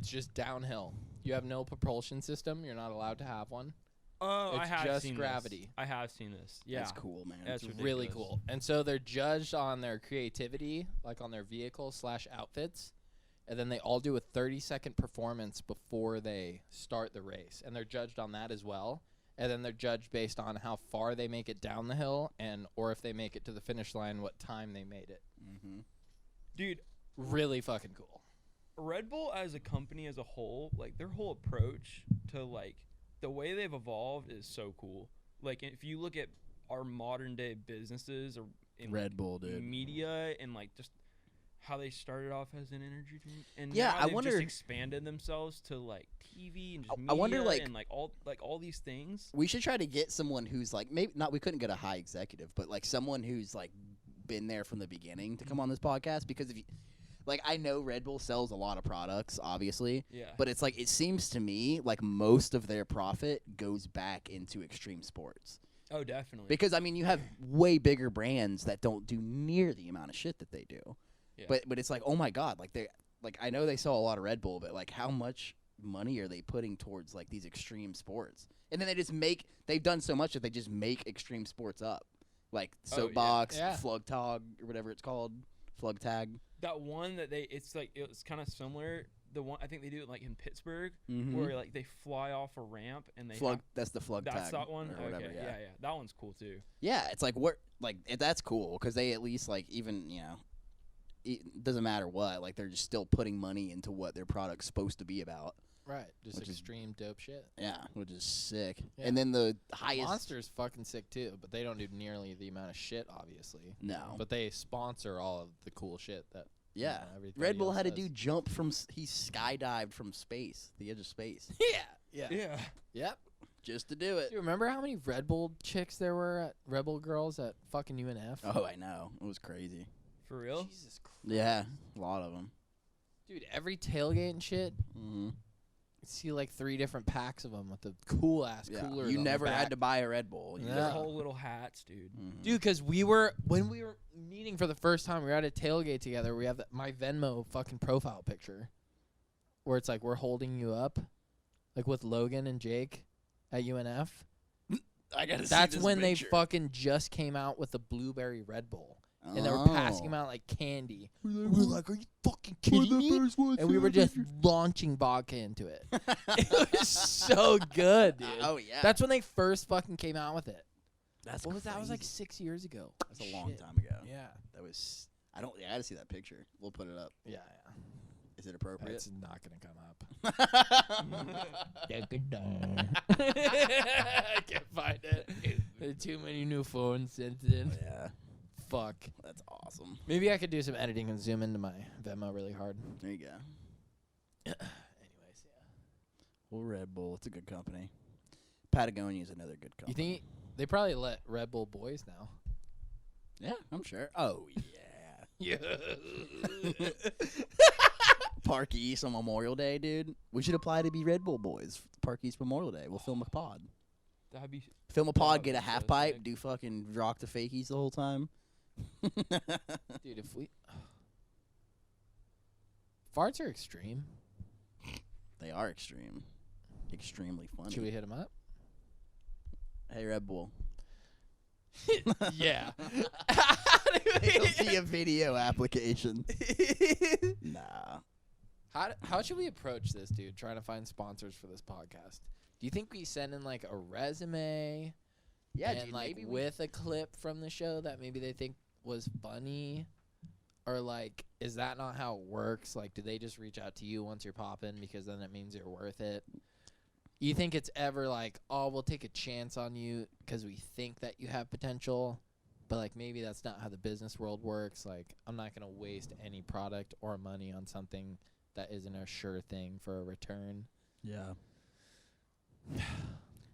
just downhill. You have no propulsion system. You're not allowed to have one. Oh, I It's have just seen gravity. This. I have seen this. Yeah, That's cool, man. That's It's really ridiculous. cool. And so they're judged on their creativity, like on their vehicle/outfits. And then they all do a 30-second performance before they start the race. And they're judged on that as well. And then they're judged based on how far they make it down the hill or if they make it to the finish line, what time they made it. Mm-hmm. Dude. Really fucking cool. Red Bull as a company as a whole, like their whole approach to like the way they've evolved is so cool. Like if you look at our modern day businesses or in Red Bull, dude. media and like just how they started off as an energy drink and Yeah, now I they've wonder- just expanded themselves to like TV and just media I wonder, like- and like all these things. We should try to get someone who's like maybe not. We couldn't get a high executive, but like someone who's like been there from the beginning to come on this podcast because if you. Like, I know Red Bull sells a lot of products, obviously. Yeah. But it's like, it seems to me like most of their profit goes back into extreme sports. Oh, definitely. Because, I mean, you have way bigger brands that don't do near the amount of shit that they do. Yeah. But it's like, oh my God. Like, I know they sell a lot of Red Bull, but like, how much money are they putting towards like these extreme sports? And then they've done so much that they just make extreme sports up. Like soapbox, Yeah. flug tag, or whatever it's called. Flug tag. That one that it's kind of similar. The one I think they do it like in Pittsburgh, Mhm. where like they fly off a ramp and they Flug. That's the flug That's tag. that one. Or whatever, Okay, yeah. that one's cool too. Yeah, it's like that's cool because they at least like even it doesn't matter what, like they're just still putting money into what their product's supposed to be about. Right. Just Which is- extreme dope shit. Yeah, which is sick. Yeah. And then the highest. Monster's fucking sick too, but they don't do nearly the amount of shit, obviously. No. But they sponsor all of the cool shit that. Yeah. Everybody Red Bull else had a does. dude jump from. He skydived from space, the edge of space, Yeah. Yeah. Yep. just to do it. Do you remember how many Red Bull chicks there were at Red Bull girls at fucking UNF? Oh, I know. It was crazy. For real? Jesus Christ. Yeah, a lot of them. Dude, every tailgate and shit, Mm-hmm. you see like 3 different packs of them with the cool ass Yeah. coolers. You on the never back. had to buy a Red Bull. You Yeah. Their whole little hats, dude. Mhm. Dude, because when we were meeting for the first time, we were at a tailgate together. We have my Venmo fucking profile picture where it's like we're holding you up, like with Logan and Jake at UNF. I gotta see That's this when picture. they fucking just came out with the blueberry Red Bull. And they were passing them out like candy. We were like, are you fucking kidding me? And we were just launching vodka into it. It was so good, dude. Oh yeah. That's when they first fucking came out with it. That's What was that? That was like crazy. 6 years ago. That's a long Shit. time ago. Yeah. That was. I don't. Yeah, I gotta see that picture. We'll put it up. Yeah, Is it appropriate? It's not going to come up. I can't find it. There are too many new phones since then. Yeah, Fuck. that's awesome. Maybe I could do some editing and zoom into my Venmo really hard. There you go. Anyways, yeah. Well, Red Bull. It's a good company. Patagonia is another good company. You think they probably let Red Bull boys now? Yeah, I'm sure. Oh yeah. Yeah. Park East on Memorial Day, dude. We should apply to be Red Bull boys. Park East Memorial Day. We'll film a pod. That'd be. Film a pod, that'd get a be half so pipe, sick. do fucking rock the fakies the whole time. Dude, if we farts are extreme. They are extreme. Extremely funny. Should we hit them up? Hey, Red Bull. Yeah. It'll be a video application. Nah. How should we approach this, dude? Trying to find sponsors for this podcast. Do you think we send in like a resume? Yeah, and dude, like maybe with a clip from the show that maybe they think was funny, or like is that not how it works? Like, do they just reach out to you once you're popping because then it means you're worth it? You think it's ever like, oh, we'll take a chance on you because we think that you have potential, but like maybe that's not how the business world works. Like, I'm not gonna waste any product or money on something that isn't a sure thing for a return. Yeah.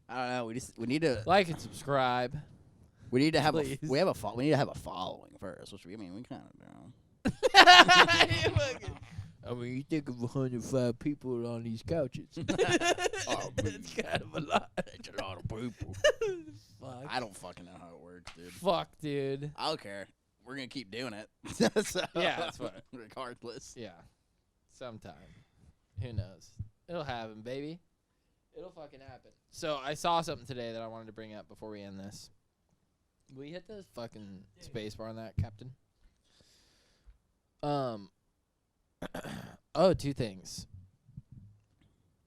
I don't know. We need to Like and subscribe. we need to have Please. we need to have a following first, which we kind of do. I mean, you think of 105 people on these couches. Oh, That's kind of a lot. That's a lot of people. Fuck. I don't fucking know how it works, dude. Fuck, dude. I don't care. We're gonna keep doing it. So, Yeah, that's what- regardless. Yeah. Sometime. Who knows? It'll happen, baby. It'll fucking happen. So I saw something today that I wanted to bring up before we end this. Will you hit the fucking space bar on that, Captain? Oh, 2 things.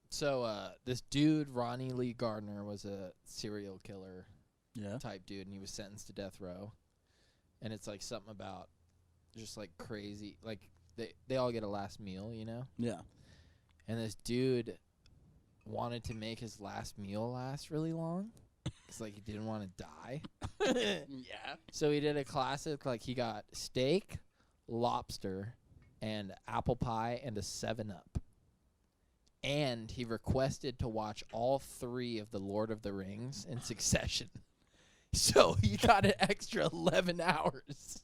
So this dude, Ronnie Lee Gardner, was a serial killer Yeah. type dude, and he was sentenced to death row. And it's like something about just like crazy, like they all get a last meal, you know? Yeah. And this dude wanted to make his last meal last really long because like he didn't want to die. Yeah. So he did a classic, like he got steak, lobster, and apple pie and a 7-Up. And he requested to watch all 3 of the Lord of the Rings in succession. So he got an extra 11 hours.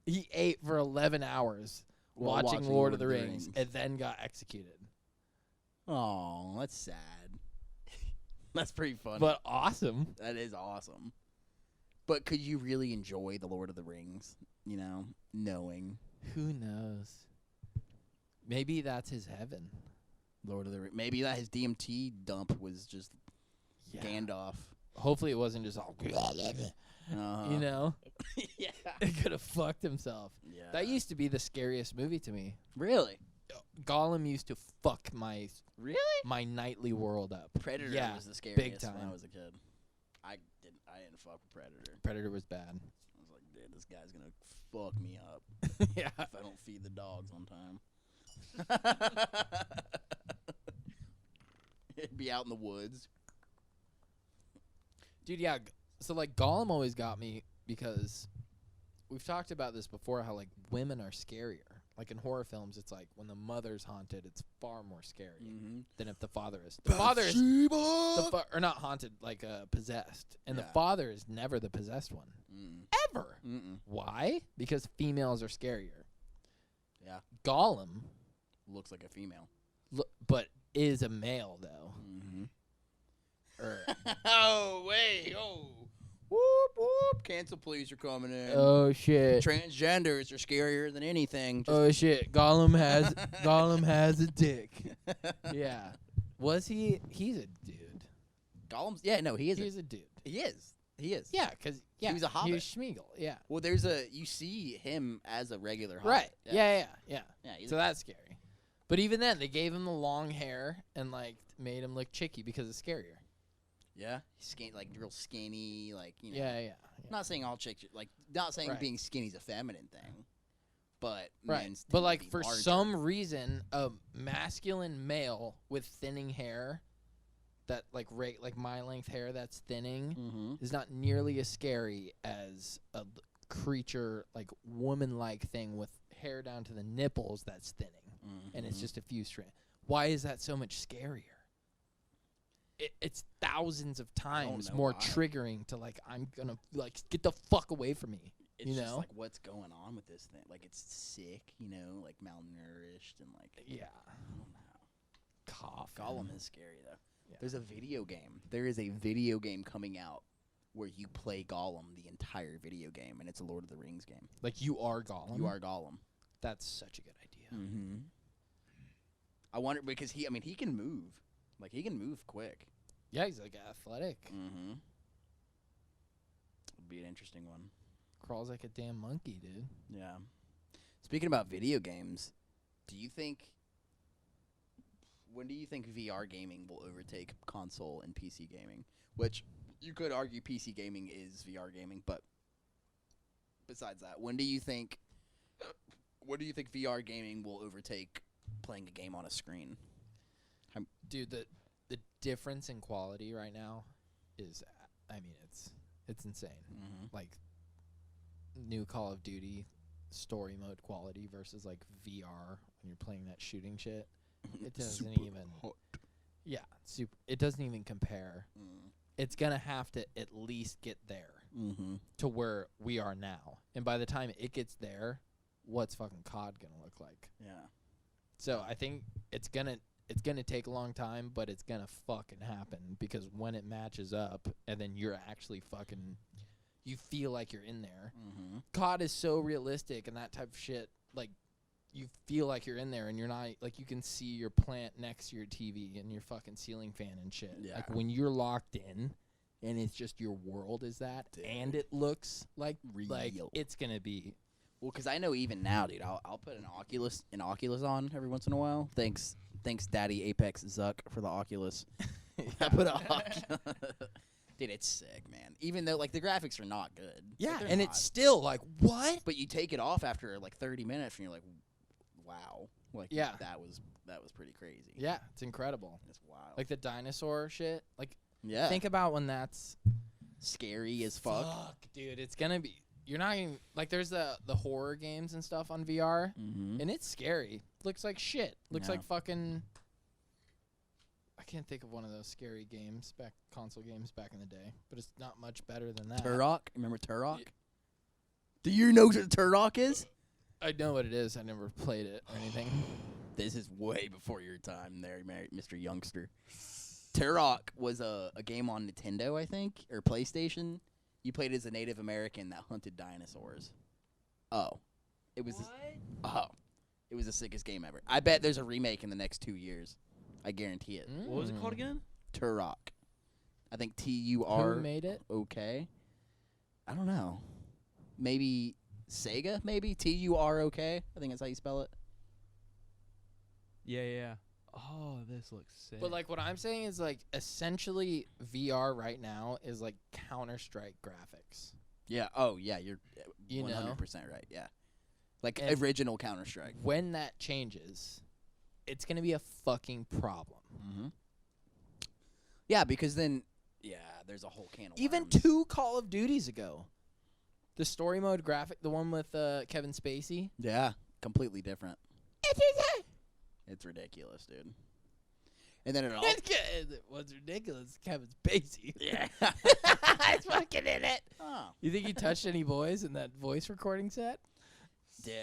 He ate for 11 hours While watching Lord of the Rings and then got executed. Oh, that's sad. That's pretty funny. But awesome. That is awesome. But could you really enjoy the Lord of the Rings? You know, knowing Who knows? Maybe that's his heaven. Lord of the Rings. Maybe that his DMT dump was just Gandalf. Hopefully it wasn't just all, you know? Yeah. He could have fucked himself. Yeah. That used to be the scariest movie to me. Really? Gollum used to fuck my nightly world up. Predator Yeah, was the scariest when time. I was a kid. I didn't fuck with Predator. Predator was bad. I was like, dude, this guy's gonna fuck me up Yeah. if I don't feed the dogs on time. be out in the woods. Dude, yeah. So, like, Gollum always got me because we've talked about this before, how, like, women are scarier. Like, in horror films, it's like when the mother's haunted, it's far more scary than if the father is. The father is... or not haunted, like, possessed. And the father is never the possessed one. Ever. Why? Because females are scarier. Yeah. Gollum... looks like a female. But is a male, though. Oh, wait. Oh. Whoop, whoop. Cancel please are coming in. Oh, shit. Transgenders are scarier than anything. Oh, shit. Gollum has a dick. Yeah. Was he? He's a dude. Gollum's... Yeah, no, he is. He's a dude. He is. He is. Yeah, because... Yeah, he was a hobbit. He was Schmeagol, yeah. Well, there's a... You see him as a regular hobbit. Right. Yeah. Yeah, So that's scary. But even then, they gave him the long hair and, like, made him look chicky because it's scarier. Yeah? Like, real skinny, like, you know. Yeah. Not saying all chicks... Like, not saying Right. being skinny is a feminine thing. But... Right. men's But, tend to like, be for larger. some reason, a masculine male with thinning hair, that, like my length hair that's thinning, is not nearly as scary as a creature, like, woman-like thing with hair down to the nipples that's thinning. And it's just a few strands. Why is that so much scarier? It's thousands of times more triggering to, like, I'm gonna, like, get the fuck away from me. It's just like, what's going on with this thing? Like, it's sick, you know, like malnourished and like... Yeah. I don't know. Cough. Gollum is scary, though. Yeah. There's a video game. There is a video game coming out where you play Gollum the entire video game, and it's a Lord of the Rings game. Like, you are Gollum? You are Gollum. That's such a good idea. I wonder, because he can move. Like, he can move quick. Yeah, he's, like, athletic. It'd be an interesting one. Crawls like a damn monkey, dude. Yeah. Speaking about video games, when do you think VR gaming will overtake console and PC gaming? Which you could argue PC gaming is VR gaming, but besides that, when do you think VR gaming will overtake playing a game on a screen? Dude, the difference in quality right now is, it's insane. Like, new Call of Duty story mode quality versus, like, VR when you're playing that shooting shit. It doesn't even... hot. Yeah, it doesn't even compare. It's going to have to at least get there to where we are now. And by the time it gets there, what's fucking COD going to look like? Yeah. So I think it's gonna take a long time, but it's gonna fucking happen, because when it matches up and then you're actually fucking... You feel like you're in there. COD is so realistic and that type of shit, like, you feel like you're in there and you're not, like, you can see your plant next to your TV and your fucking ceiling fan and shit. Yeah. Like, when you're locked in and it's just your world is that, and it looks like real. Like, it's gonna be... Well, because I know even now, dude, I'll put an Oculus on every once in a while. Thanks, Daddy Apex Zuck for the Oculus. I put an Oculus. Dude, it's sick, man. Even though, like, the graphics are not good. Yeah, like, and not. it's still like, what? But you take it off after like 30 minutes, and you're like, wow. Like, Yeah. that was pretty crazy. Yeah, it's incredible. It's wild. Like the dinosaur shit. Like, yeah. think about when that's scary as fuck. Fuck, dude. It's gonna be. You're not even like. There's the horror games and stuff on VR, and it's scary. Looks like shit. Looks like fucking. I can't think of one of those scary console games back in the day, but it's not much better than that. Turok? Remember Turok? Do you know what Turok is? I know what it is. I never played it or anything. This is way before your time there, Mr. Youngster. Turok was a game on Nintendo, I think, or PlayStation. You played as a Native American that hunted dinosaurs. It was the sickest game ever. I bet there's a remake in the next 2 years. I guarantee it. What was it called again? Turok. I think T-U-R. Who made it? Okay. I don't know. Maybe Sega? Maybe T-U-R-O-K. I think that's how you spell it. Yeah. Oh, this looks sick. But like what I'm saying is like essentially VR right now is like Counter-Strike graphics. Yeah. Oh, yeah. You're 100% right. Yeah. Like And original Counter-Strike. When that changes, it's going to be a fucking problem. Yeah, because then, there's a whole can of Even worms. 2 Call of Duties ago. The story mode graphic, the one with Kevin Spacey. Yeah, completely different. It's ridiculous, dude. And then it all. What's ridiculous? Kevin Spacey. Yeah. It's fucking in it. Oh, You think he touched any boys in that voice recording set? dude.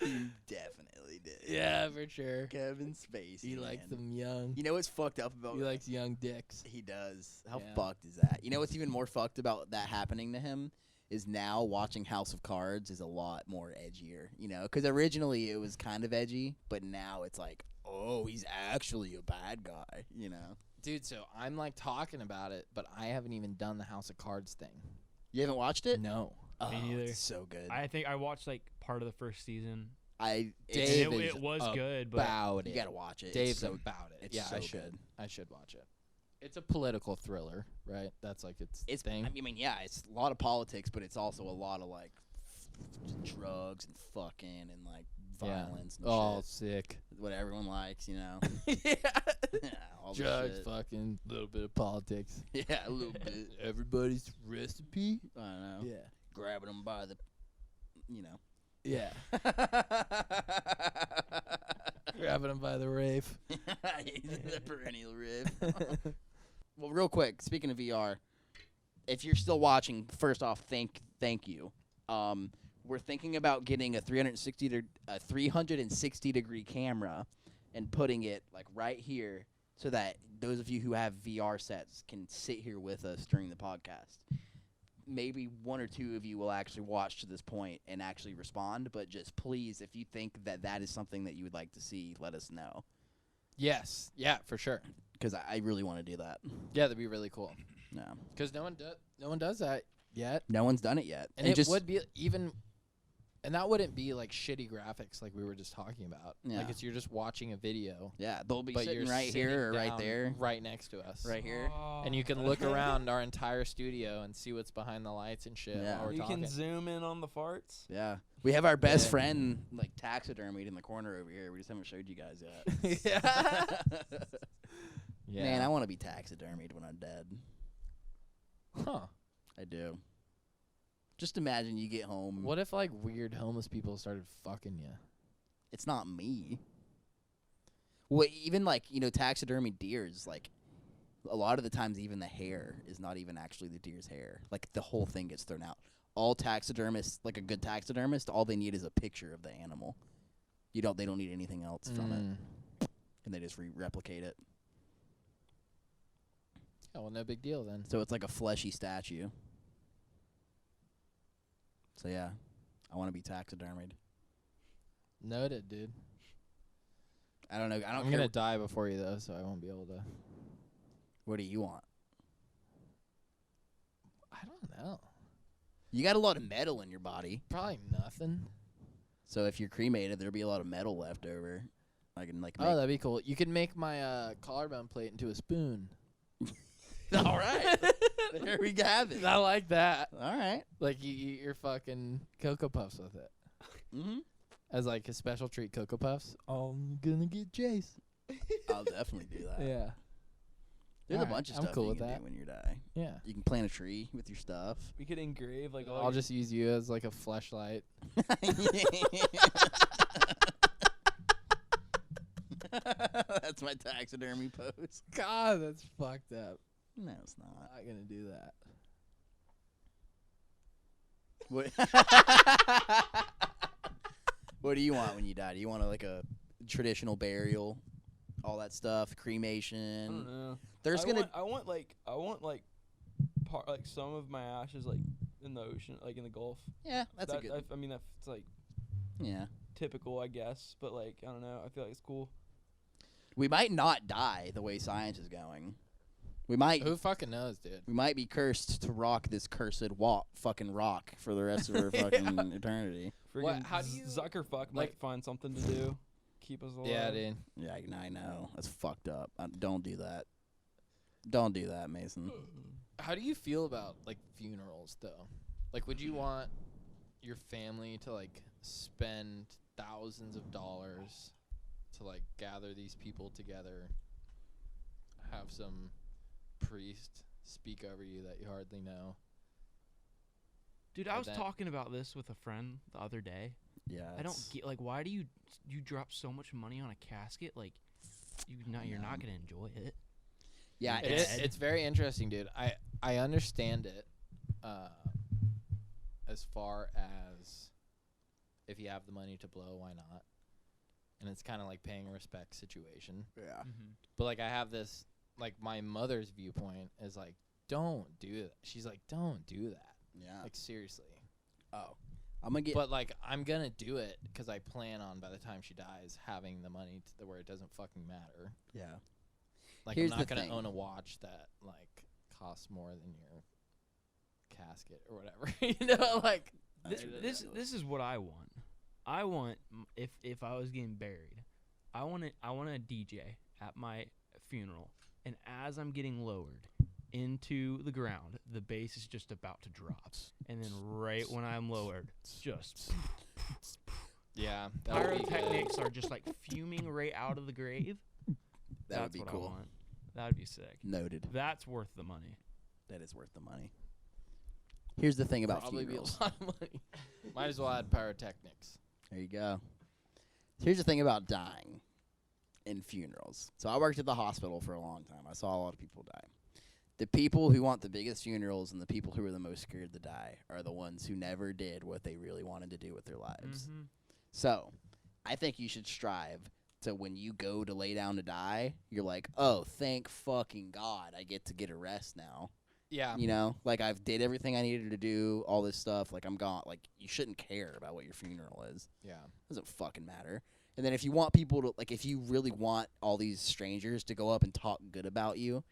He definitely did. Yeah, for sure. Kevin Spacey. He likes man. them young. You know what's fucked up about He likes young dicks. He does. How Yeah. fucked is that? You know what's even more fucked about that happening to him is now watching House of Cards is a lot more edgier. You know, because originally it was kind of edgy, but now it's like, oh, he's actually a bad guy. You know. Dude, so I'm like talking about it, but I haven't even done the House of Cards thing. You haven't watched it? No. Oh, Me neither. it's so good. I think I watched like part of the first season. It's- Dave And is it was good, but About you it. gotta watch it. Dave's it's so, about it. it's Yeah, so I should. good. I should watch it. It's a political thriller, right? That's like its It's thing. I mean, yeah, it's a lot of politics, but it's also a lot of like drugs and fucking and like violence and Oh, shit. sick. What everyone likes, you know. Yeah. Yeah, all the Drugs, shit. fucking, little bit of politics. Yeah, a little bit. Everybody's recipe. I don't know. Yeah. Grabbing them by the, you know. Yeah. Grabbing him by the rave. The perennial rib. Well, real quick, speaking of VR, if you're still watching, first off, thank you. We're thinking about getting a 360 degree camera and putting it like right here so that those of you who have VR sets can sit here with us during the podcast. Maybe 1 or 2 of you will actually watch to this point and actually respond, but just please, if you think that that is something that you would like to see, let us know. Yes. Yeah, for sure. Because I really want to do that. Yeah, that'd be really cool. No. Because no one does that yet. No one's done it yet. And it would be even, and that wouldn't be like shitty graphics like we were just talking about. Yeah. Like you're just watching a video, Yeah, they'll be but sitting you're right sitting here or right down there. right next to us, Right here. and you can look around our entire studio and see what's behind the lights and shit Yeah. while we're You talking. can zoom in on the farts. Yeah. We have our best Yeah. friend, like, taxidermied in the corner over here. We just haven't showed you guys yet. Yeah. Yeah. Man, I want to be taxidermied when I'm dead. Huh. I do. Just imagine you get home. What if like weird homeless people started fucking you? It's not me. Well, even like, taxidermy deers, like, a lot of the times even the hair is not even actually the deer's hair. Like, the whole thing gets thrown out. All taxidermists, like a good taxidermist, all they need is a picture of the animal. They don't need anything else from it. And they just replicate it. Oh, well, no big deal then. So it's like a fleshy statue. So yeah, I want to be taxidermied. Noted, dude. I don't know. I don't I'm care. gonna die before you though, so I won't be able to. What do you want? I don't know. You got a lot of metal in your body. Probably nothing. So if you're cremated, there'll be a lot of metal left over. I can like. Oh, that'd be cool. You could make my collarbone plate into a spoon. All right. There we have it. I like that. All right. Like you eat your fucking Cocoa Puffs with it. Mm-hmm. As like a special treat, Cocoa Puffs. I'm gonna get Jace. I'll definitely do that. Yeah. There's Alright, a bunch of I'm stuff cool you with can that. do when you die. Yeah. You can plant a tree with your stuff. We could engrave like all I'll just use you as like a fleshlight. That's my taxidermy pose. God, that's fucked up. No, it's not. I'm not gonna do that. What? What do you want when you die? Do you want a traditional burial, all that stuff, I don't cremation? know. There's I gonna want like some of my ashes like in the ocean, like in the Gulf. yeah, that's a good I mean that's like yeah. typical, I guess, but like I don't know. I feel like it's cool. We might not die the way science is going. We might Who fucking knows, dude? we might be cursed to rock this cursed fucking rock for the rest of our fucking eternity. Friggin' how do you- Zuckerfuck like- might find something to do, keep us alive. Yeah, dude. Yeah, I know. That's fucked up. Don't do that. Don't do that, Mason. How do you feel about like funerals though? Like, would you want your family to like spend thousands of dollars to like gather these people together, have some priest speak over you that you hardly know. Dude, I And was then- talking about this with a friend the other day. Yeah. I don't get like why do you drop so much money on a casket? Like you're not gonna enjoy it. Yeah, It's very interesting, dude. I understand it as far as if you have the money to blow, why not? And it's kind of like paying a respect situation. yeah. Mm-hmm. But like I have this, like my mother's viewpoint is like, don't do that. She's like, don't do that. Yeah. Like seriously. Oh, I'm gonna get. But like I'm gonna do it because I plan on by the time she dies having the money to where it doesn't fucking matter. yeah. Like Here's I'm the not gonna thing. own a watch that like costs more than your casket or whatever. You know, like This is what I want. I want if I was getting buried, I want a DJ at my funeral, and as I'm getting lowered into the ground, the bass is just about to drop, and then right when I'm lowered, just yeah, that would be good. pyrotechnics are just like fuming right out of the grave. That would That's be what cool. I want. That would be sick. Noted. That's worth the money. That is worth the money. Here's the thing about Probably funerals. be a lot of money. Might as well add pyrotechnics. There you go. Here's the thing about dying in funerals. So I worked at the hospital for a long time. I saw a lot of people die. The people who want the biggest funerals and the people who are the most scared to die are the ones who never did what they really wanted to do with their lives. Mm-hmm. So I think you should strive to when you go to lay down to die, you're like, oh, thank fucking God I get to get a rest now. Yeah. You know, like I've did everything I needed to do, all this stuff. Like I'm gone. Like you shouldn't care about what your funeral is. Yeah. Doesn't fucking matter. And then if you want people to, like, if you really want all these strangers to go up and talk good about you,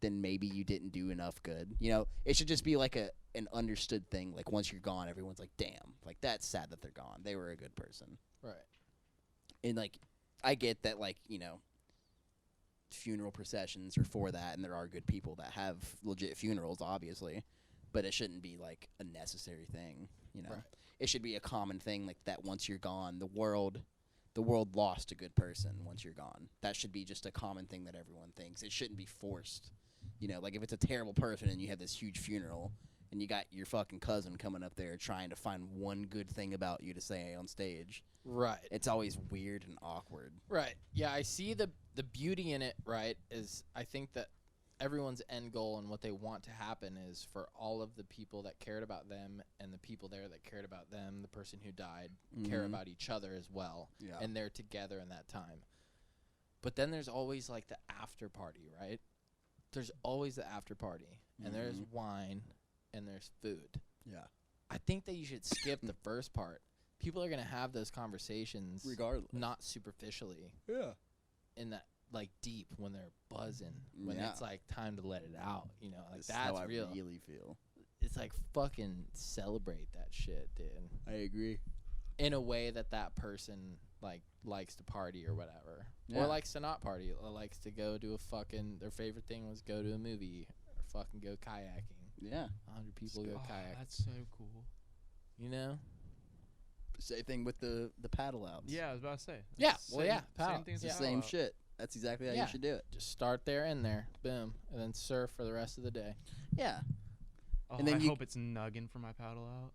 then maybe you didn't do enough good. You know, it should just be like an understood thing. Like once you're gone, everyone's like, damn, like that's sad that they're gone. They were a good person. Right. And like, I get that, like, you know, funeral processions are for that, and there are good people that have legit funerals, obviously, but it shouldn't be like a necessary thing. You know, Right. It should be a common thing, like that. Once you're gone, the world lost a good person. Once you're gone, that should be just a common thing that everyone thinks. It shouldn't be forced. You know, like if it's a terrible person and you have this huge funeral and you got your fucking cousin coming up there trying to find one good thing about you to say on stage, Right. it's always weird and awkward. Right. Yeah, I see the beauty in it, right, is I think that everyone's end goal and what they want to happen is for all of the people that cared about them and the people there that cared about them, the person who died, care Mhm. about each other as well. Yeah. And they're together in that time. But then there's always like the after party, right? There's always the after party. And there's Mhm. wine and there's food. Yeah. I think that you should skip the first part. People are going to have those conversations Regardless. not superficially Yeah. in that like deep when they're buzzing, when Yeah. it's like time to let it out, you know, like This is how that's I real. really feel. It's like fucking celebrate that shit, dude. I agree. In a way that person like likes to party or whatever, Yeah. or likes to not party, or likes to go to a fucking their favorite thing was go to a movie or fucking go kayaking. Yeah. 100 people go kayak, That's so cool. you know. Same thing with the paddle outs. Yeah, I was about to say. Yeah, That's well, yeah, paddle- same thing as It's a the same paddle out. shit. That's exactly how Yeah. you should do it. Just start there, end there, boom, and then surf for the rest of the day. Yeah. Oh, And then I you- hope it's nugging for my paddle out.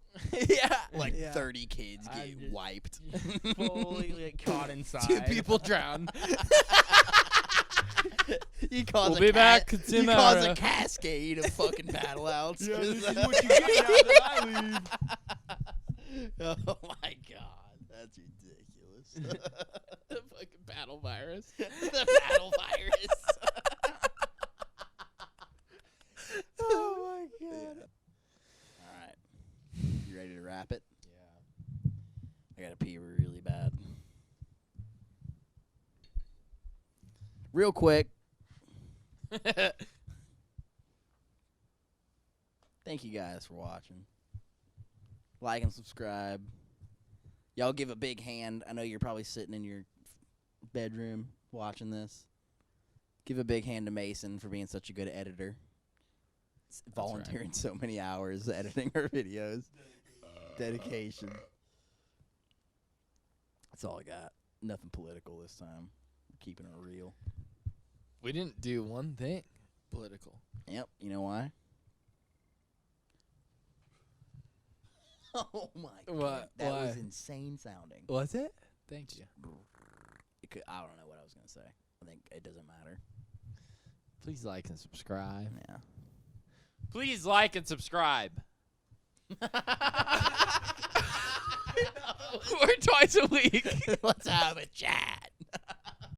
Yeah, Like Yeah. 30 kids I get just- wiped. Fully like caught inside. 2 people drown. You cause We'll a be back you cause a tomorrow. cascade of fucking paddle outs. Yeah, this is what you get now that I leave. Oh my god, that's ridiculous. The fucking battle virus. The paddle virus. Oh my god. All right, you ready to wrap it? Yeah. I gotta pee really bad. Real quick, thank you guys for watching. Like and subscribe. Y'all give a big hand. I know you're probably sitting in your bedroom watching this. Give a big hand to Mason for being such a good editor. Volunteering so many hours editing our videos. Dedication. That's all I got. Nothing political this time. We're keeping it real. We didn't do one thing political. Yep. You know why? Oh my god, What? that Why? was insane sounding. Was it? Thank you. I don't know what I was gonna say. I think it doesn't matter. Please like and subscribe. Yeah. Please like and subscribe. We're twice a week. Let's have a chat.